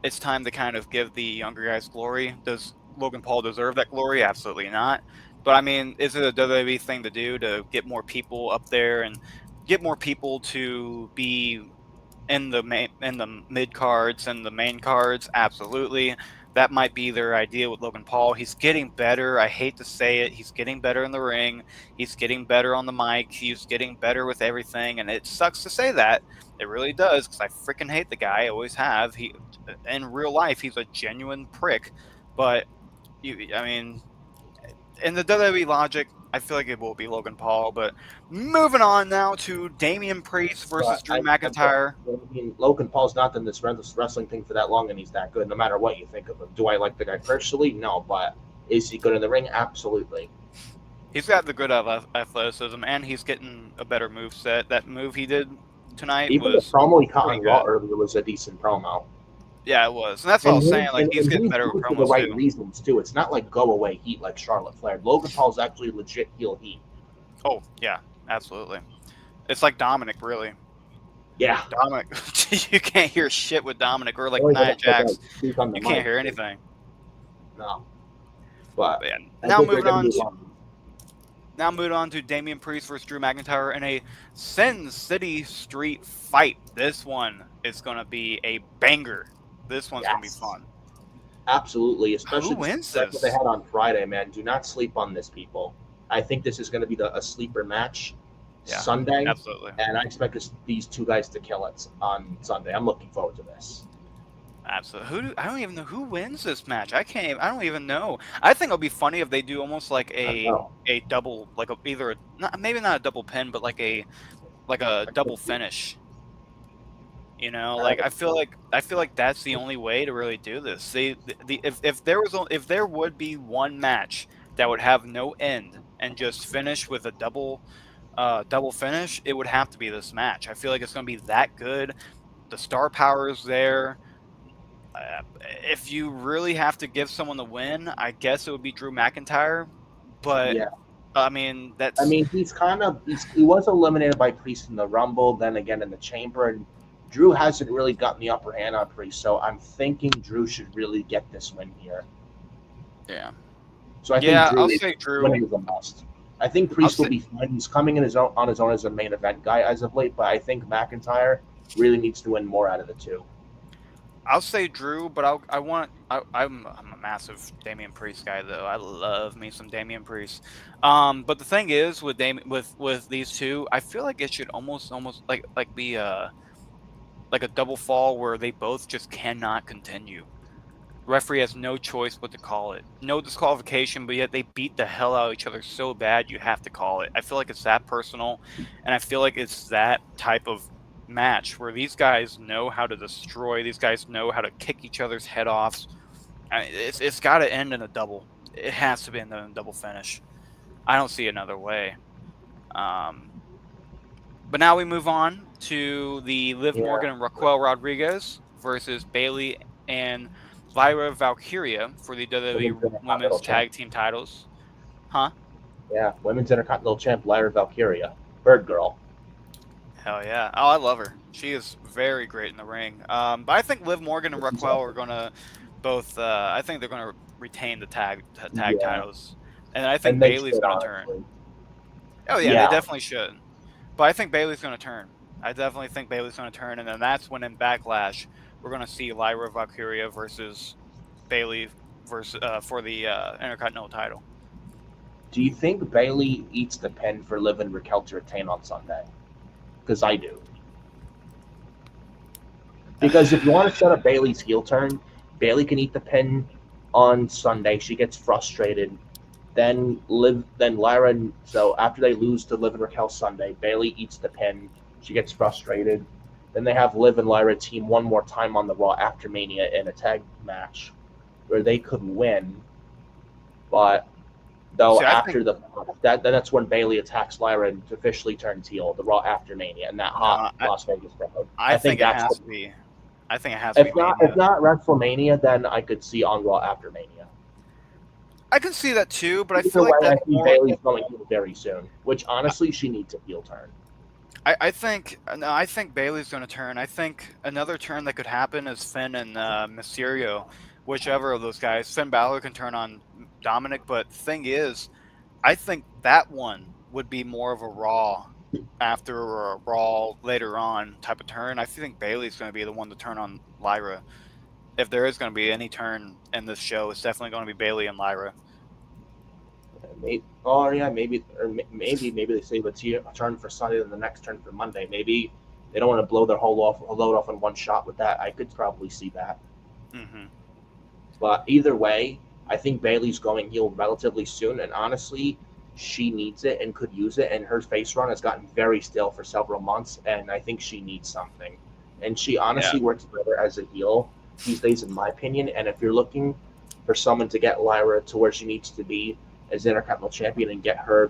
it's time to kind of give the younger guys glory. Does Logan Paul deserve that glory? Absolutely not. But I mean, is it a WWE thing to do to get more people up there and get more people to be in the mid cards and the main cards? Absolutely. That might be their idea with Logan Paul. He's getting better. I hate to say it. He's getting better in the ring. He's getting better on the mic. He's getting better with everything. And it sucks to say that. It really does because I freaking hate the guy. I always have. He in real life, he's a genuine prick. But I mean, in the WWE logic, I feel like it will be Logan Paul. But moving on now to Damian Priest versus But Drew McIntyre. I mean, Logan Paul's not done this wrestling thing for that long, and he's that good. No matter what you think of him, do I like the guy personally? No, but is he good in the ring? Absolutely. He's got the good athleticism, and he's getting a better move set. That move he did tonight Even the was promo he cut pretty on Raw good. earlier was a decent promo. Yeah, it was, and that's what I was saying. Like he's And getting he's better with doing it for the promos right too. reasons too. It's not like go away heat like Charlotte Flair. Logan Paul's actually legit heel heat. Oh yeah, absolutely. It's like Dominic, really. Yeah. Dominic, you can't hear shit with Dominic or like Only Nia that guy Jax. speak on the You can't mic. hear anything. No. But But yeah. I Now think they're moving gonna on move to on. Damian Priest versus Drew McIntyre in a Sin City Street fight. This one is gonna be a banger. This one's gonna be Yes. fun. Absolutely, Who especially wins that's what they this? had on Friday, man. Do not sleep on this, people. I think this is going to be a sleeper match Yeah, Sunday, absolutely. and I expect these two guys to kill it on Sunday. I'm looking forward to this. Absolutely. I don't even know who wins this match. I don't even know. I think it'll be funny if they do almost like I don't know. a double, like either maybe not a double pin, but like a double finish. You know, like I feel like that's the only way to really do this. If there would be one match that would have no end and just finish with a double finish, it would have to be this match. I feel like it's going to be that good. The star power is there. If you really have to give someone the win, I guess it would be Drew McIntyre. But Yeah, I mean, I that's mean he was eliminated by Priest in the Rumble, then again in the Chamber, and Drew hasn't really gotten the upper hand on Priest. So I'm thinking Drew should really get this win here. yeah, So I think yeah. Drew I'll is say Drew. winning is a must. I think I'll Priest will say be fine. He's coming in on his own as a main event guy as of late, but I think McIntyre really needs to win more out of the two. I'll say Drew, but I'm a massive Damian Priest guy though. I love me some Damian Priest. But the thing is with with these two, I feel like it should almost like be like a double fall where they both just cannot continue. Referee has no choice but to call it. No disqualification, but yet they beat the hell out of each other so bad you have to call it. I feel like it's that personal, and I feel like it's that type of match where these guys know how to destroy. These guys know how to kick each other's head off. It's got to end in a double. It has to be in a double finish. I don't see another way. Um, but now we move on to the Liv Yeah, Morgan and Raquel Rodriguez versus Bailey and Lyra Valkyria for the WWE women's intercontinental Women's champ. Tag Team titles. Huh? Yeah, women's intercontinental champ Lyra Valkyria, Bird Girl. Hell yeah. Oh, I love her. She is very great in the ring. But I think Liv Morgan and Raquel are going to both, I think they're going to retain the tag Yeah, titles. And I think and they Bailey's should going to turn. honestly. Oh, yeah, they Yeah, definitely should. But I think Bailey's going to turn. I definitely think Bailey's going to turn. And then that's when in Backlash, we're going to see Lyra Valkyria versus Bailey versus for the Intercontinental title. do you think Bailey eats the pin for Liv and Raquel to retain on Sunday? Because I do. Because if you want to set up Bailey's heel turn, Bailey can eat the pin on Sunday. She gets frustrated. Then Lyra. So after they lose to Liv and Raquel Sunday, Bailey eats the pin. She gets frustrated. Then they have Liv and Lyra team one more time on the Raw after Mania in a tag match where they could win, but though See, I think after that's when Bailey attacks Lyra and officially turns heel, the Raw after Mania and that hot no, Las Vegas crowd. I I think think it that's has to be. I think it has to be If Mania. not WrestleMania, then I could see on Raw after Mania. I can see that too, but I Either feel like way, I that's think more. Bailey's going heel very soon, which honestly she needs a heel turn. I think no, I think Bailey's going to turn. I think another turn that could happen is Finn and Mysterio, whichever of those guys. Finn Balor can turn on Dominic, but the thing is, I think that one would be more of a Raw after or a Raw later on type of turn. I think Bailey's going to be the one to turn on Lyra. If there is going to be any turn in this show, it's definitely going to be Bailey and Lyra. Maybe, oh yeah, maybe or maybe they say let's a turn for Sunday and the next turn for Monday. Maybe they don't want to blow their whole load off in one shot with that. I could probably see that. Hmm. But either way, I think Bailey's going heel relatively soon, and honestly, she needs it and could use it. And her face run has gotten very stale for several months, and I think she needs something. And she Yeah, honestly works better as a heel these days, in my opinion. And if you're looking for someone to get Lyra to where she needs to be as Intercontinental Champion and get her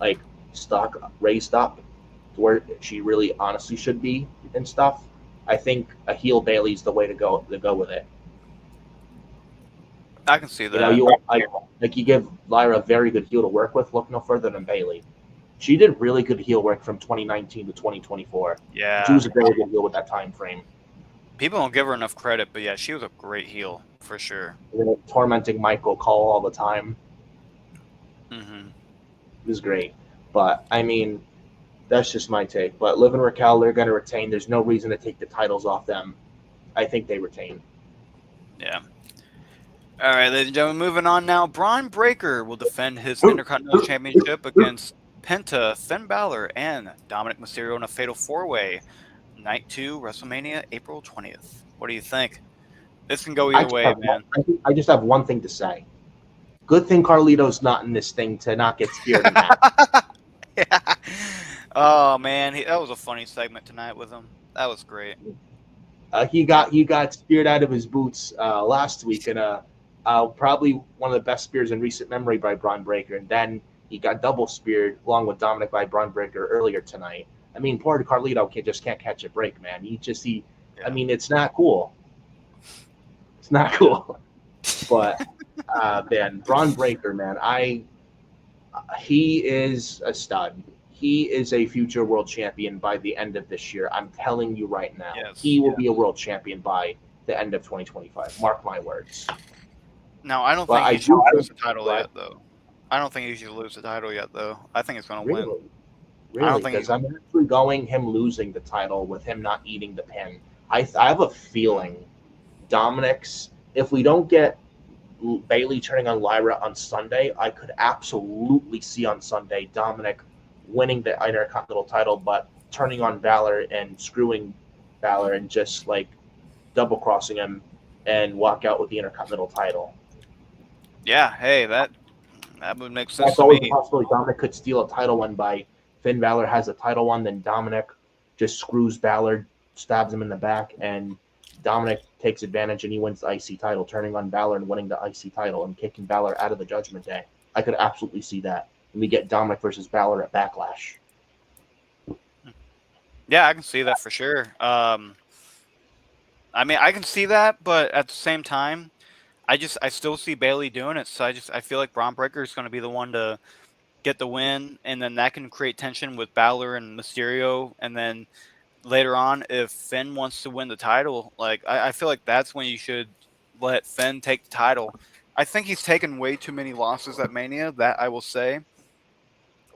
like stock raised up to where she really honestly should be and stuff, I think a heel Bailey's the way to go with it. I can see You know, that. you like you give Lyra a very good heel to work with. Look no further than Bailey. She did really good heel work from 2019 to 2024. She Yeah, was a very good heel with that time frame. people don't give her enough credit, but yeah, she was a great heel for sure. You know, tormenting Michael Cole all the time. Hmm. It was great. But I mean, that's just my take. But Liv and Raquel, they're going to retain. There's no reason to take the titles off them. I think they retain. Yeah. All right, ladies and gentlemen, moving on now. Braun Breaker will defend his Intercontinental Championship against Penta, Finn Balor, and Dominic Mysterio in a fatal four-way. Night 2, WrestleMania, April 20th. What do you think? This can go either way, man. I just have one thing to say. Good thing Carlito's not in this thing to not get speared in half. Yeah. Oh man, that was a funny segment tonight with him. That was great. He got speared out of his boots last week in a probably one of the best spears in recent memory by Braun Breaker, and then he got double speared along with Dominic by Braun Breaker earlier tonight. I mean, poor Carlito just can't catch a break, man. I Yeah. mean, it's not cool. It's not cool. But man, Braun Breaker, man, he is a stud. He is a future world champion by the end of this year. I'm telling you right now, Yes. he will Yeah. be a world champion by the end of 2025. Mark my words. No, I don't But think I he should do lose think, the title but yet, though. I don't think he should lose the title yet, though. I think it's going to win. really, I don't really, think he's. because I'm actually going him losing the title with him not eating the pin. I have a Mm, feeling Dominic's, if we don't get Bailey turning on Lyra on Sunday, I could absolutely see on Sunday Dominic winning the Intercontinental title, but turning on Balor and screwing Balor and just like double crossing him and walk out with the Intercontinental title. yeah. Hey, that would make sense That's to always me. a possibility. Dominic could steal a title win by Finn Balor has a title one, then Dominic just screws Balor, stabs him in the back, and Dominic takes advantage and he wins the IC title, turning on Balor and winning the IC title and kicking Balor out of the Judgment Day. I could absolutely see that. And we get Dominic versus Balor at Backlash. Yeah, I can see that for sure. I mean, I can see that, but at the same time, I still see Bailey doing it. So I feel like Braun Breaker is going to be the one to get the win, and then that can create tension with Balor and Mysterio, and then later on, if Finn wants to win the title, like I feel like that's when you should let Finn take the title. I think he's taken way too many losses at Mania. That I will say,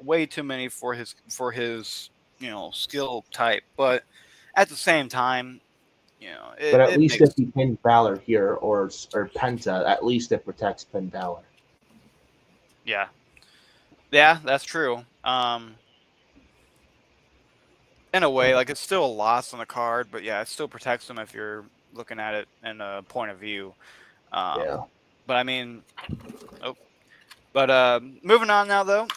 way too many for his skill type. But at the same time, But at it least if makes he pins Balor here or Penta, at least it protects Finn Balor. yeah, yeah, that's true. In a way, like it's still a loss on the card, but yeah, it still protects him if you're looking at it in a point of view. Yeah. But I mean, oh, but moving on now though,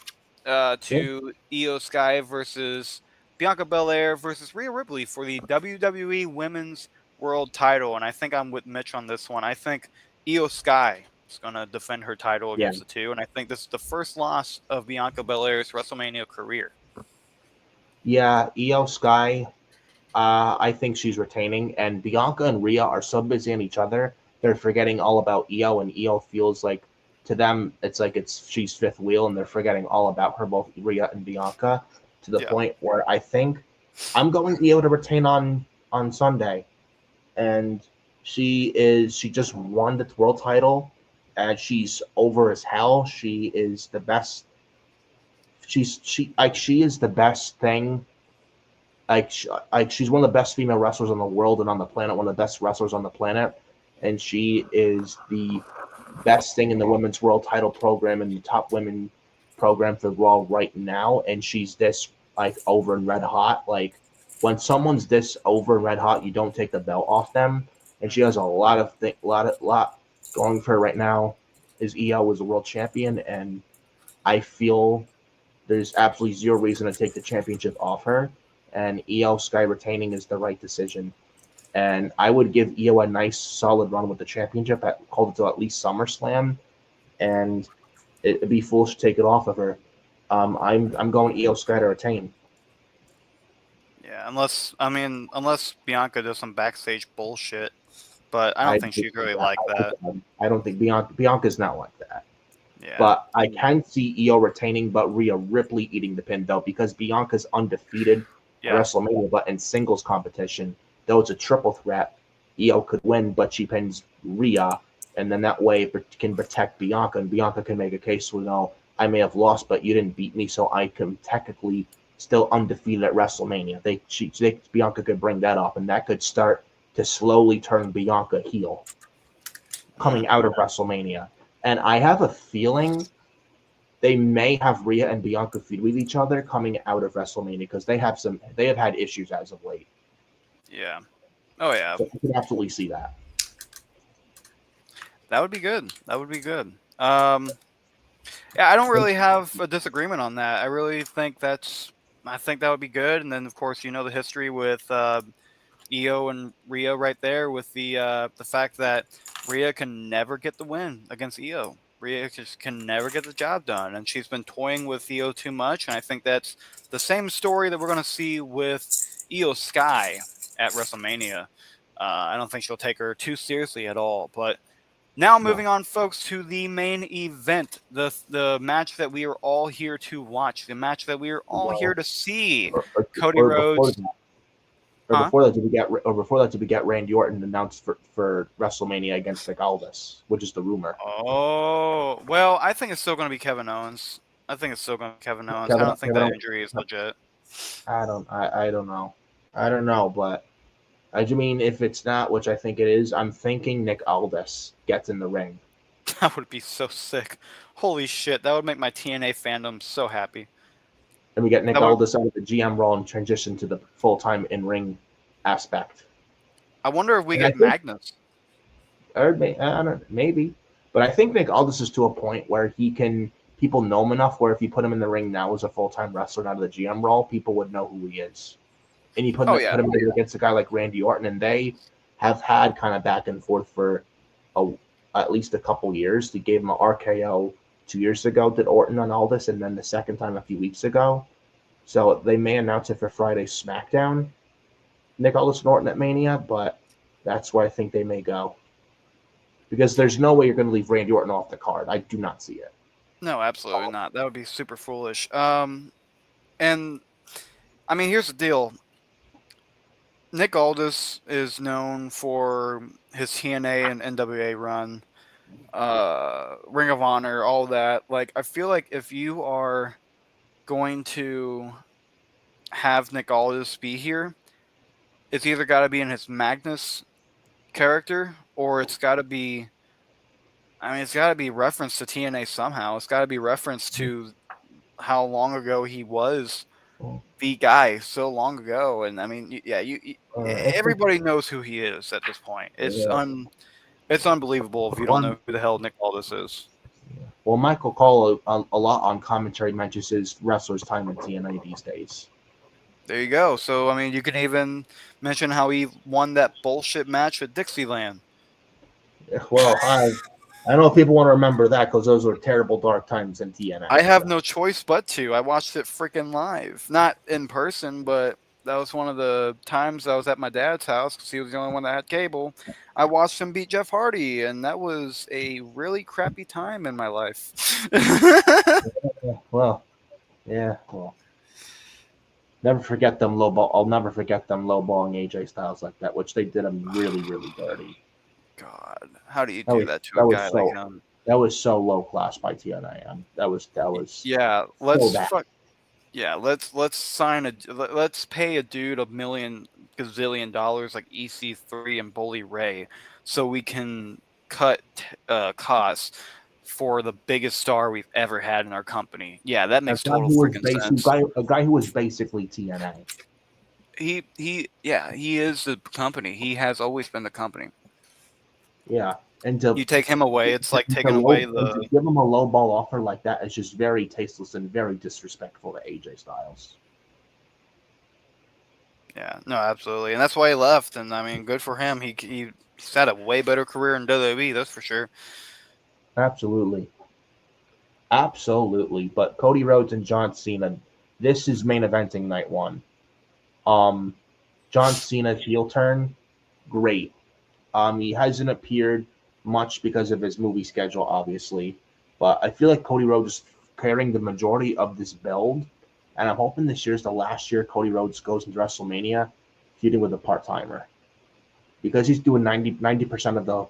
Good. to Io Sky versus Bianca Belair versus Rhea Ripley for the WWE Women's World Title, and I think I'm with Mitch on this one. I think Io Sky is gonna defend her title Yeah. against the two, and I think this is the first loss of Bianca Belair's WrestleMania career. Yeah, Io Sky. I think she's retaining, and Bianca and Rhea are so busy on each other, they're forgetting all about Io, and Io feels like to them it's like it's she's fifth wheel, and they're forgetting all about her, both Rhea and Bianca, to the Yeah. point where I think I'm going Io to retain on Sunday, and she just won the world title, and she's over as hell. She is the best. She is the best thing she's one of the best female wrestlers in the world and on the planet, one of the best wrestlers on the planet, and she is the best thing in the women's world title program and the top women program for Raw right now. And she's this like over and red hot. Like when someone's this over and red hot, you don't take the belt off them. And she has Hmm. a lot of lot going for her right now. Is EO was a world champion, and I feel there's absolutely zero reason to take the championship off her, and EO Sky retaining is the right decision. And I would give EO a nice solid run with the championship, hold it to at least SummerSlam, and it'd be foolish to take it off of her. I'm going EO Sky to retain. Yeah, unless Bianca does some backstage bullshit, but I I don't don't think think she'd really like that. I don't think Bianca's not like that. Yeah. But I can see EO retaining, but Rhea Ripley eating the pin though, because Bianca's undefeated at Yeah. WrestleMania, but in singles competition, though it's a triple threat, EO could win, but she pins Rhea, and then that way it can protect Bianca, and Bianca can make a case with, no, I may have lost, but you didn't beat me, so I can technically still undefeated at WrestleMania. Bianca could bring that up, and that could start to slowly turn Bianca heel coming Mm. out of WrestleMania. And I have a feeling they may have Rhea and Bianca feud with each other coming out of WrestleMania, because they have had issues as of late. Yeah. Oh yeah. So I can absolutely see that. That would be good. That would be good. Yeah, I don't really have a disagreement on that. I think that would be good. And then of course the history with Io and Rhea right there with the fact that Rhea can never get the win against Io. Rhea just can never get the job done, and she's been toying with Io too much. And I think that's the same story that we're going to see with Io Sky at WrestleMania. I don't think she'll take her too seriously at all. But now No. moving on, folks, to the main event, the match that we are all here to watch, the match that we are all here Well, to see. or, or, Cody or before Rhodes, that, huh? did we get Randy Orton announced for WrestleMania against Nick Aldis, which is the rumor. Oh, well, I think it's still going to be Kevin Owens. I think it's still going to be Kevin Owens. I Kevin, don't think Kevin, that injury is legit. I don't know. I don't know, but I mean, if it's not, which I think it is, I'm thinking Nick Aldis gets in the ring. That would be so sick. Holy shit, that would make my TNA fandom so happy. And we get Nick That would. Aldis out of the GM role and transition to the full time in ring aspect. I wonder if we And I get think, Magnus. or I don't know, maybe, but I think Nick Aldis is to a point where people know him enough where if you put him in the ring now as a full time wrestler, out of the GM role, people would know who he is. And you Oh put yeah, him against a guy like Randy Orton, and they have had kind of back and forth for a, at least a couple years. They gave him an RKO 2 years ago, did Orton on Aldis, and then the second time a few weeks ago. So they may announce it for Friday SmackDown, Nick Aldis and Orton at Mania, but that's where I think they may go. Because there's no way you're going to leave Randy Orton off the card. I do not see it. no, absolutely not. That would be super foolish. And I mean, here's the deal. Nick Aldis is known for his TNA and NWA run, Ring of Honor, all that. Like, I feel like if you are going to have Nick Aldis be here, it's either got to be in his Magnus character or it's got to be. I mean, it's got to be referenced to TNA somehow. It's got to be referenced to how long ago he was the guy so long ago. And I mean, yeah, I think everybody knows who he is at this point. uh, It's unbelievable if you don't one. know who the hell Nick Aldis is. Well, Michael Cole a lot on commentary mentions his wrestler's time in TNA these days. There you go. So I mean, you can even mention how he won that bullshit match at Dixieland. Well, I don't know if people want to remember that because those were terrible dark times in TNA. I have So. no choice but to. I watched it freaking live, not in person, but That was one of the times I was at my dad's house because he was the only one that had cable. I watched him beat Jeff Hardy, and that was a really crappy time in my life. Yeah, well, yeah, well, never forget them low ball. I'll never forget them low balling AJ Styles like that, which they did him really, really dirty. God, how do you That do was that to a that was guy like so him? that was so low class by TNA. That was Yeah, so let's bad. fuck. Yeah, let's pay a dude a million gazillion dollars like EC3 and Bully Ray, so we can cut costs for the biggest star we've ever had in our company. Yeah, that A makes guy total who was freaking basically sense. a guy who was basically TNA. Yeah, he is the company. He has always been the company. Yeah, You take him away, it's like taking away and to the. give him a low ball offer like that is just very tasteless and very disrespectful to AJ Styles. Yeah, no, absolutely, and that's why he left. And I mean, good for him. He's had a way better career in WWE, that's for sure. Absolutely, absolutely. But Cody Rhodes and John Cena, this is main eventing night one. Um, John Cena's heel turn, great. He hasn't appeared much because of his movie schedule, obviously, but I feel like Cody Rhodes is carrying the majority of this build, and I'm hoping this year's the last year Cody Rhodes goes into WrestleMania feuding with a part timer because he's doing 90% of the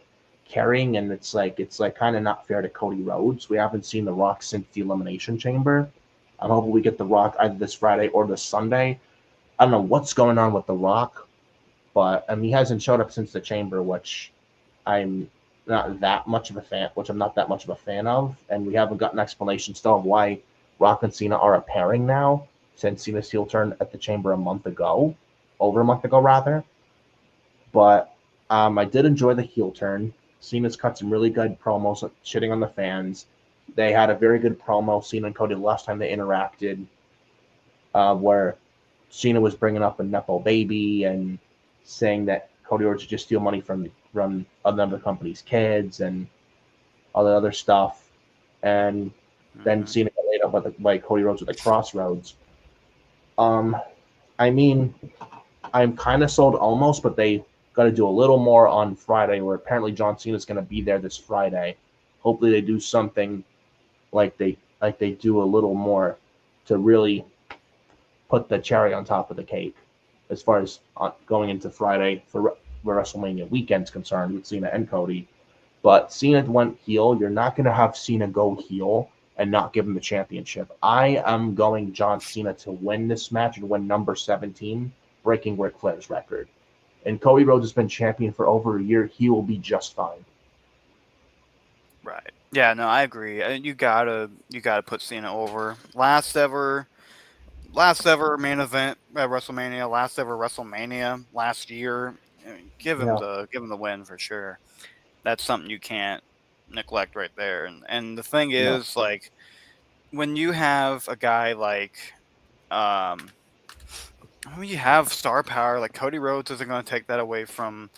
carrying, and it's like kind of not fair to Cody Rhodes. We haven't seen The Rock since the Elimination Chamber. I'm hoping we get The Rock either this Friday or this Sunday. I don't know what's going on with The Rock, but he hasn't showed up since the Chamber, which I'm not that much of a fan, which I'm not that much of a fan of, and we haven't gotten an explanation still of why Rock and Cena are a pairing now since Cena's heel turn at the Chamber a month ago, over a month ago rather. But I did enjoy the heel turn. Cena's cut some really good promos, shitting on the fans. They had a very good promo, Cena and Cody, the last time they interacted, where Cena was bringing up a nepo baby and saying that Cody Rhodes should just steal money from another company's kids and all the other stuff. And then Hmm. Cena got laid up by Cody Rhodes with the Crossroads. Um, I mean, I'm kind of sold almost, but they got to do a little more on Friday, where apparently John Cena is going to be there this Friday. Hopefully, they do something like they do a little more to really put the cherry on top of the cake as far as going into Friday for where WrestleMania weekend's concerned with Cena and Cody. But Cena went heel. You're not going to have Cena go heel and not give him the championship. I am going John Cena to win this match and win number 17, breaking Ric Flair's record. And Cody Rhodes has been champion for over a year. He will be just fine. Right. Yeah, no, I agree. You gotta put Cena over. Last ever main event at WrestleMania, last ever WrestleMania last year. I mean, Yeah, give him the win for sure. That's something you can't neglect right there. And the thing yeah, is, like, when you have a guy like um when you have star power, like Cody Rhodes isn't gonna take that away from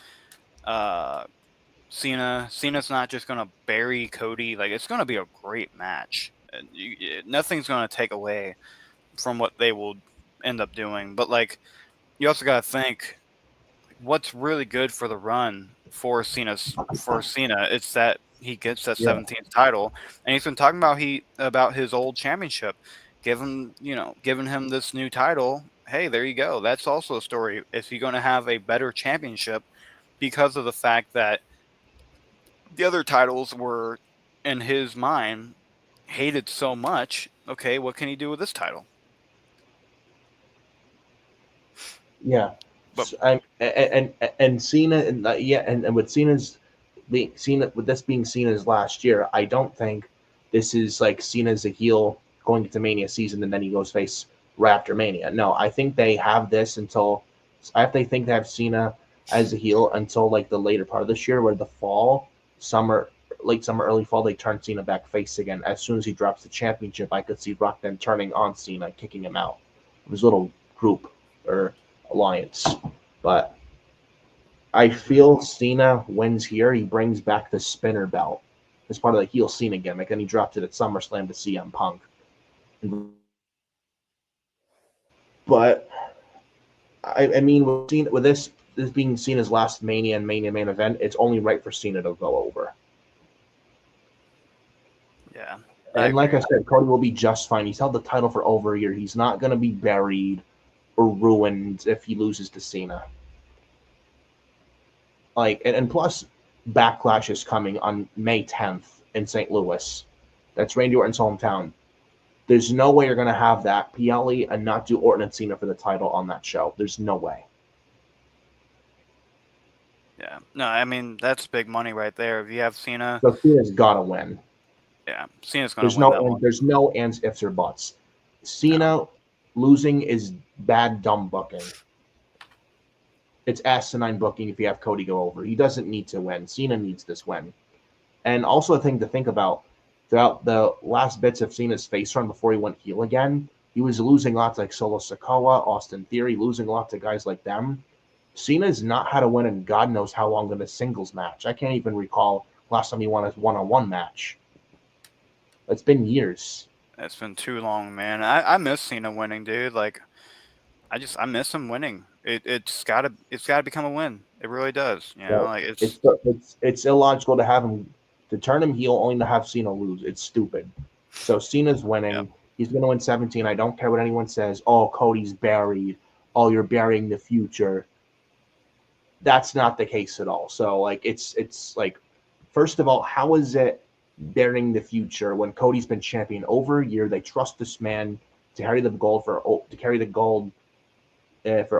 uh Cena. Cena's not just gonna bury Cody. Like, it's gonna be a great match. And nothing's gonna take away from what they will end up doing. But like, you also gotta think what's really good for the run for Cena. It's that he gets that yeah, 17th title, and he's been talking about his old championship, giving him this new title. Hey, there you go. That's also a story. Is he going to have a better championship because of the fact that the other titles were, in his mind, hated so much? Okay, what can he do with this title? yeah. But So, and Cena and with Cena with this being Cena's last year, I don't think this is like Cena's a heel going into Mania season and then he goes face right after Mania. No, I think they have this until they think they have Cena as a heel until like the later part of this year, where the fall, summer, late summer, early fall, they turn Cena back face again. As soon as he drops the championship, I could see Rock then turning on Cena, kicking him out of his little group or alliance. But I mhm. feel Cena wins here. He brings back the spinner belt as part of the heel Cena gimmick, and he dropped it at SummerSlam to CM Punk. But I mean, with this being seen as last Mania and Mania main event, it's only right for Cena to go over. Yeah, I And like I agree. said, Cody will be just fine. He's held the title for over a year. He's not going to be buried or ruined if he loses to Cena. Like, and plus, Backlash is coming on May 10th in St. Louis. That's Randy Orton's hometown. There's no way you're going to have that PLE and not do Orton and Cena for the title on that show. There's no way. Yeah. No, I mean that's big money right there. If you have Cena, So Cena's got to win. yeah, Cena's gonna win that one. There's no ands, ifs, or buts. No. Cena losing is bad, dumb booking. It's asinine booking if you have Cody go over. He doesn't need to win. Cena needs this win. And also a thing to think about, throughout the last bits of Cena's face run before he went heel again, he was losing lots like Solo Sikoa, Austin Theory, losing lots of guys like them. Cena's not had a win in God knows how long in a singles match. I can't even recall last time he won a one-on-one match. It's been years. It's been too long, man. I miss Cena winning, dude. Like I miss him winning. It's gotta become a win. It really does. You know, But like it's illogical to have him to turn him heel only to have Cena lose. It's stupid. So Cena's yeah. winning. He's going to win 17. I don't care what anyone says. Oh, Cody's buried. Oh, you're burying the future. That's not the case at all. So like it's like, first of all, how is it burying the future when Cody's been champion over a year? They trust this man to carry the gold for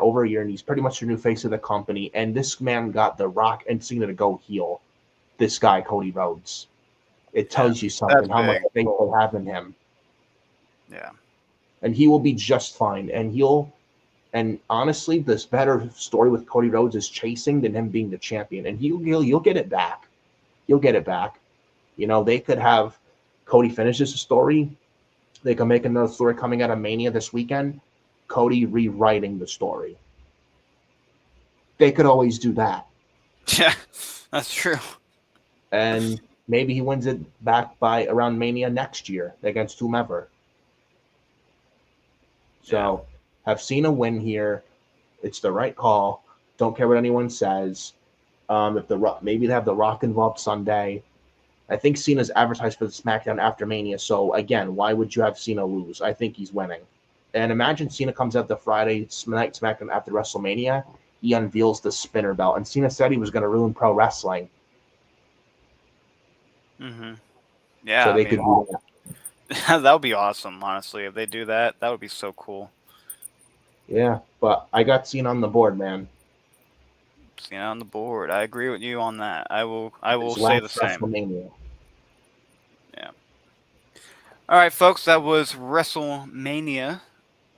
over a year, and he's pretty much the new face of the company. And this man got The Rock and Cena to go heel. This guy, Cody Rhodes. It Yeah. tells you That's something how much big. faith they have in him, Yeah. and he will be just fine. And honestly, this better story with Cody Rhodes is chasing than him being the champion, and you'll get it back. You'll get it back. You know, they could have Cody finishes the story. They can make another story coming out of Mania this weekend. Cody rewriting the story. They could always do that. Yeah. That's true. And maybe he wins it back by around Mania next year against whomever. Yeah. So have Cena win here. It's the right call. Don't care what anyone says. If maybe they have the Rock involved Sunday. I think Cena's advertised for the SmackDown after Mania. So again, why would you have Cena lose? I think he's winning. And imagine Cena comes out the Friday night SmackDown after WrestleMania. He unveils the spinner belt, and Cena said he was going to ruin pro wrestling. Mhm. So Yeah. I they could mean, do that. that would be awesome. Honestly, if they do that, that would be so cool. Yeah, but I got Cena on the board, man. Cena on the board. I agree with you on that. I will. I will His say the last same. WrestleMania. Yeah. All right, folks. That was WrestleMania.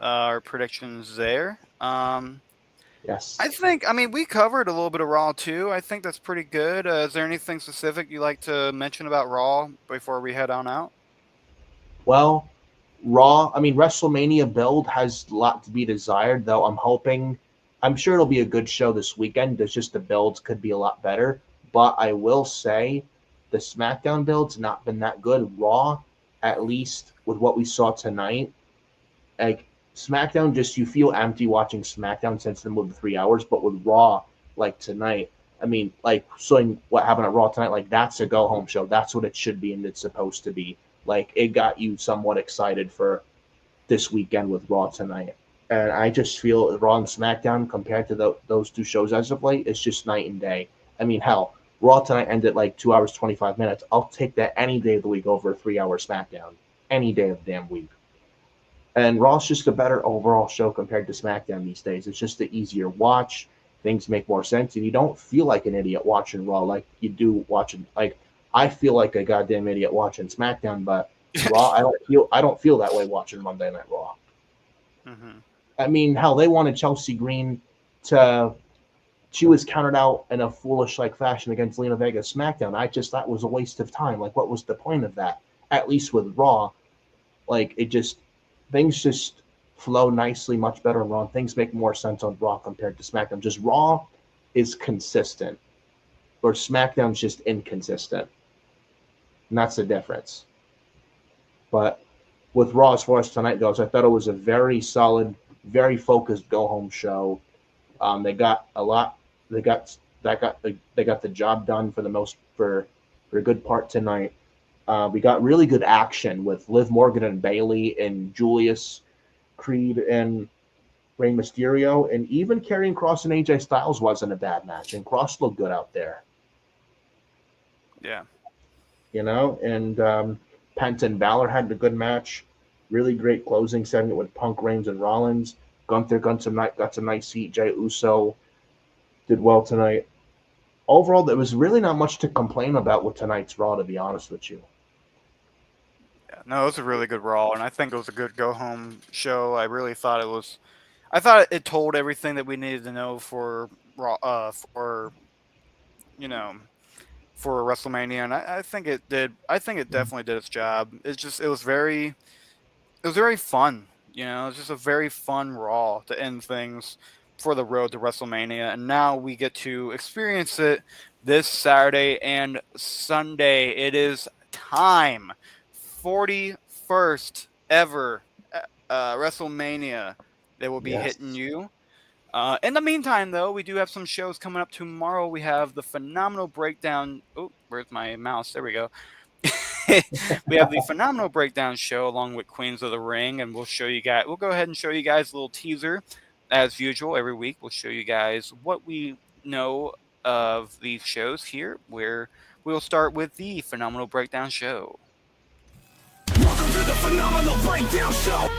Our predictions there. Yes. I think. I mean, we covered a little bit of Raw too. I think that's pretty good. Is there anything specific you like to mention about Raw before we head on out? Well, WrestleMania build has a lot to be desired, though. I'm sure it'll be a good show this weekend. It's just the builds could be a lot better. But I will say the SmackDown build's not been that good. Raw, at least with what we saw tonight, like SmackDown, just you feel empty watching SmackDown since the move to 3 hours. But with Raw, like tonight, I mean, like seeing what happened at Raw tonight, like that's a go home show. That's what it should be and it's supposed to be. Like it got you somewhat excited for this weekend with Raw tonight. And I just feel Raw and SmackDown compared to those two shows as of late, it's just night and day. I mean, hell, Raw tonight ended like 2 hours 25 minutes. I'll take that any day of the week over a 3 hour SmackDown, any day of the damn week. And Raw's just a better overall show compared to SmackDown these days. It's just the easier watch. Things make more sense, and you don't feel like an idiot watching Raw like you do watching. Like I feel like a goddamn idiot watching SmackDown, but Raw, I don't feel that way watching Monday Night Raw. Hmm. I mean, hell, they wanted Chelsea Green to. She was counted out in a foolish like fashion against Lena Vega SmackDown. I just thought was a waste of time. Like, what was the point of that? At least with Raw, like it just things just flow nicely, much better on Raw. Things make more sense on Raw compared to SmackDown. Just Raw is consistent, or SmackDown's just inconsistent, and that's the difference. But with Raw, as far as tonight goes, I thought it was a very solid, very focused go home show. They got a lot. They got they got the job done for the most for a good part tonight. We got really good action with Liv Morgan and Bailey and Julius Creed and Rey Mysterio, and even carrying Cross and AJ Styles wasn't a bad match, and Cross looked good out there, Yeah. you know. And Penta and Balor had a good match, really great closing segment with Punk, Reigns, and Rollins. Gunther got some nice heat. Jey Uso did well tonight. Overall, there was really not much to complain about with tonight's Raw, to be honest with you. Yeah. No, it was a really good Raw, and I think it was a good go home show. I really thought it was. I thought it told everything that we needed to know for Raw, for you know, for WrestleMania, and I think it did. I think it definitely did its job. It was very fun. It was just a very fun Raw to end things for the road to WrestleMania, and now we get to experience it this Saturday and Sunday. It is time, 41st ever WrestleMania that will be hitting Yes. you. In the meantime, though, we do have some shows coming up tomorrow. We have the Phenomenal Breakdown. Oh, where's my mouse? There we go. We have the Phenomenal Breakdown show along with Queens of the Ring, and we'll show you guys. We'll go ahead and show you guys a little teaser, as usual. Every week, we'll show you guys what we know of these shows here. Where we'll start with the Phenomenal Breakdown show. Welcome to the Phenomenal Breakdown Show.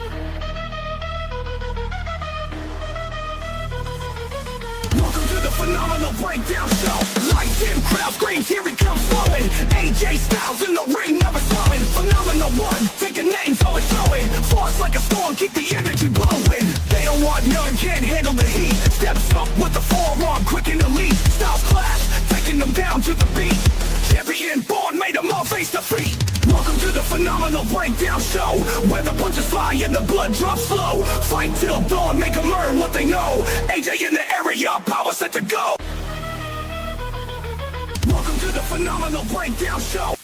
Welcome to the Phenomenal Breakdown Show. Lights in, crowd screams, here he comes flowing. AJ Styles in the ring, never slowing. Phenomenal one, taking names, always throwing. Force like a storm, keep the energy blowing. They don't want none, can't handle the heat. Steps up with the forearm, quick and elite. Styles clash, taking them down to the beat. Champion born, made them all face defeat. Welcome to the Phenomenal Breakdown Show, where the punches fly and the blood drops slow. Fight till dawn, make them learn what they know. AJ in the area, power set to go. Welcome to the Phenomenal Breakdown Show.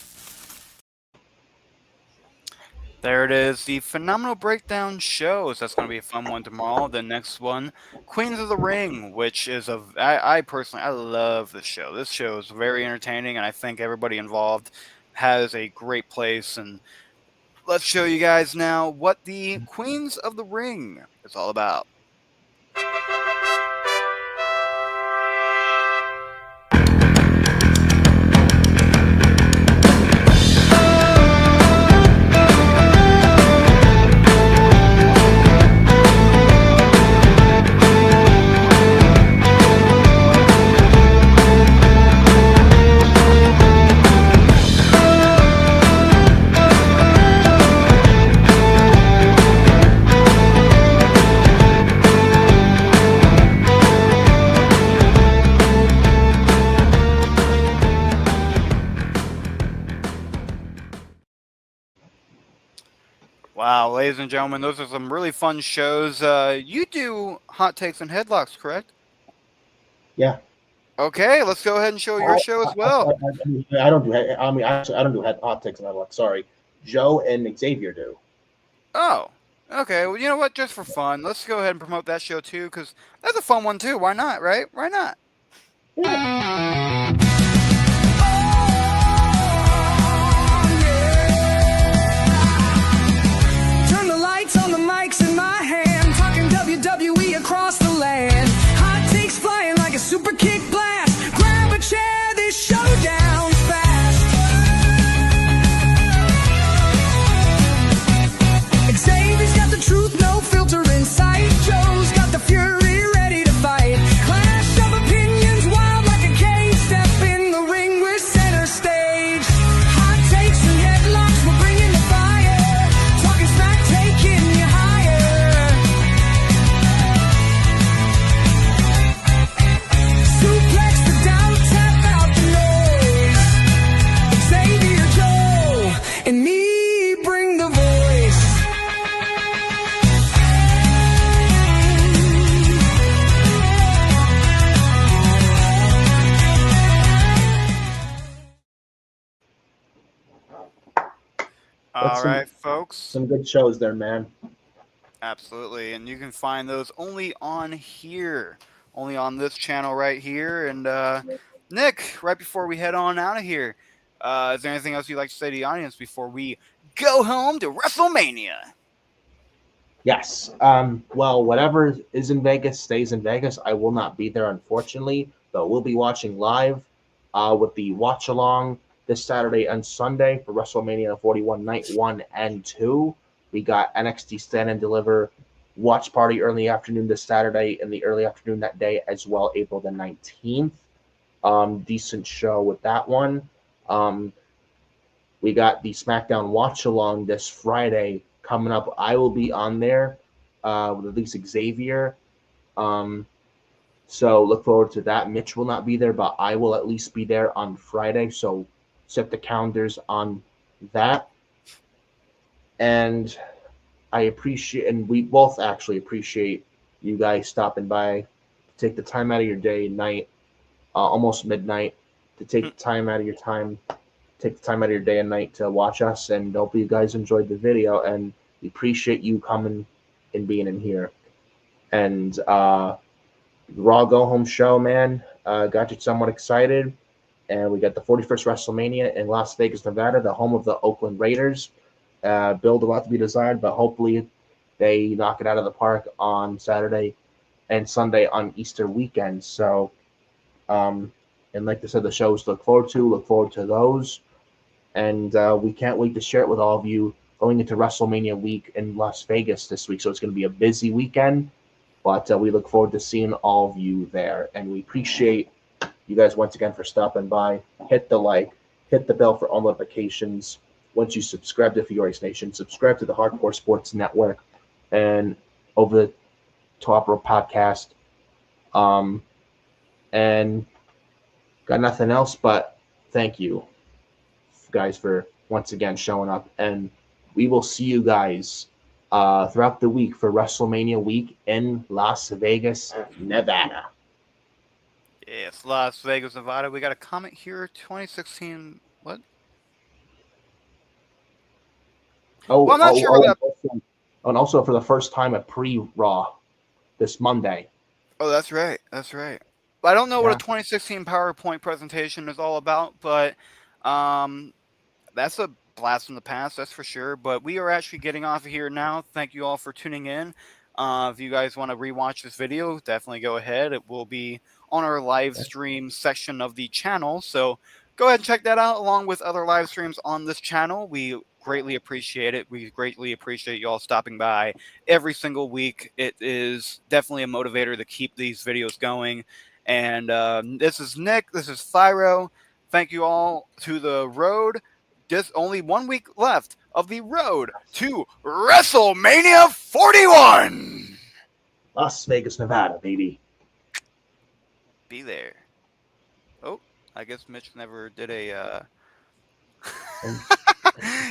There it is, the Phenomenal Breakdown shows. That's going to be a fun one tomorrow. The next one, Queens of the Ring, which is I personally, I love this show. This show is very entertaining, and I think everybody involved has a great place. And let's show you guys now what the Queens of the Ring is all about. Wow, ladies and gentlemen, those are some really fun shows. You do hot takes and headlocks, correct? Yeah. Okay, let's go ahead and show your show as well. I don't do. I mean, I don't do hot takes and headlocks. Sorry, Joe and Xavier do. Oh, okay. Well, you know what? Just for fun, let's go ahead and promote that show too, because that's a fun one too. Why not? Right? Why not? Yeah. Turn the lights on, the mics in my hand, talking WWE across the land. Hot takes flying like a super kick blast. Grab a chair, this showdown's fast. Xavier's got the truth, no filter in sight. Joe's got the fury ready to fight. Clash of opinions, wild like a cage. Step in the ring, we're center stage. Hot takes and headlocks, we're bringing the fire. Talking smack, taking you higher. Suplex the down, tap out the noise. Xavier, Joe, and me bring the voice. All right, folks. Some good shows there, man. Absolutely, and you can find those only on here only on this channel right here. And Nick, right before we head on out of here, is there anything else you'd like to say to the audience before we go home to WrestleMania? Yes. Well, whatever is in Vegas stays in Vegas. I will not be there, unfortunately, but we'll be watching live with the watch along this Saturday and Sunday for WrestleMania 41 Night 1 and 2. We got NXT Stand and Deliver watch party early afternoon this Saturday and the early afternoon that day as well, April the 19th. Decent show with that one. We got the SmackDown watch along this Friday coming up. I will be on there with at least Xavier. So look forward to that. Mitch will not be there, but I will at least be there on Friday. So set the calendars on that. And I appreciate, and we both actually appreciate you guys stopping by, take the time out of your day, night, almost midnight, to take the time out of your time, take the time out of your day and night to watch us. And hope you guys enjoyed the video, and we appreciate you coming and being in here. And Raw Go Home show, man, got you somewhat excited. And we got the 41st WrestleMania in Las Vegas, Nevada, the home of the Oakland Raiders. Build a lot to be desired, but hopefully they knock it out of the park on Saturday and Sunday on Easter weekend. So, and like I said, the shows to look forward to those. And we can't wait to share it with all of you going into WrestleMania week in Las Vegas this week. So it's going to be a busy weekend, but we look forward to seeing all of you there. And we appreciate you guys once again for stopping by. Hit the like, hit the bell for all notifications. Once you subscribe to Fiore's Nation, subscribe to the Hardcore Sports Network and Over the Top Rope Podcast. And got nothing else but thank you guys for once again showing up. And we will see you guys throughout the week for WrestleMania week in Las Vegas, Nevada. Yes, Las Vegas, Nevada. We got a comment here. 2016. What? Oh, well, I'm not sure that. And also for the first time at pre-Raw this Monday. Oh, that's right. That's right. I don't know what a 2016 PowerPoint presentation is all about, but that's a blast from the past, that's for sure. But we are actually getting off of here now. Thank you all for tuning in. If you guys want to rewatch this video, definitely go ahead. It will be on our live stream section of the channel. So go ahead and check that out along with other live streams on this channel. We greatly appreciate it. We greatly appreciate you all stopping by every single week. It is definitely a motivator to keep these videos going. And this is Nick. This is Phyro. Thank you all to the road. Just only 1 week left of the road to WrestleMania 41. Las Vegas, Nevada, baby. Be there. Oh, I guess Mitch never did a...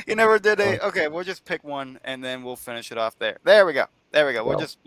He never did a... Okay, we'll just pick one, and then we'll finish it off there. There we go. There we go. We'll just...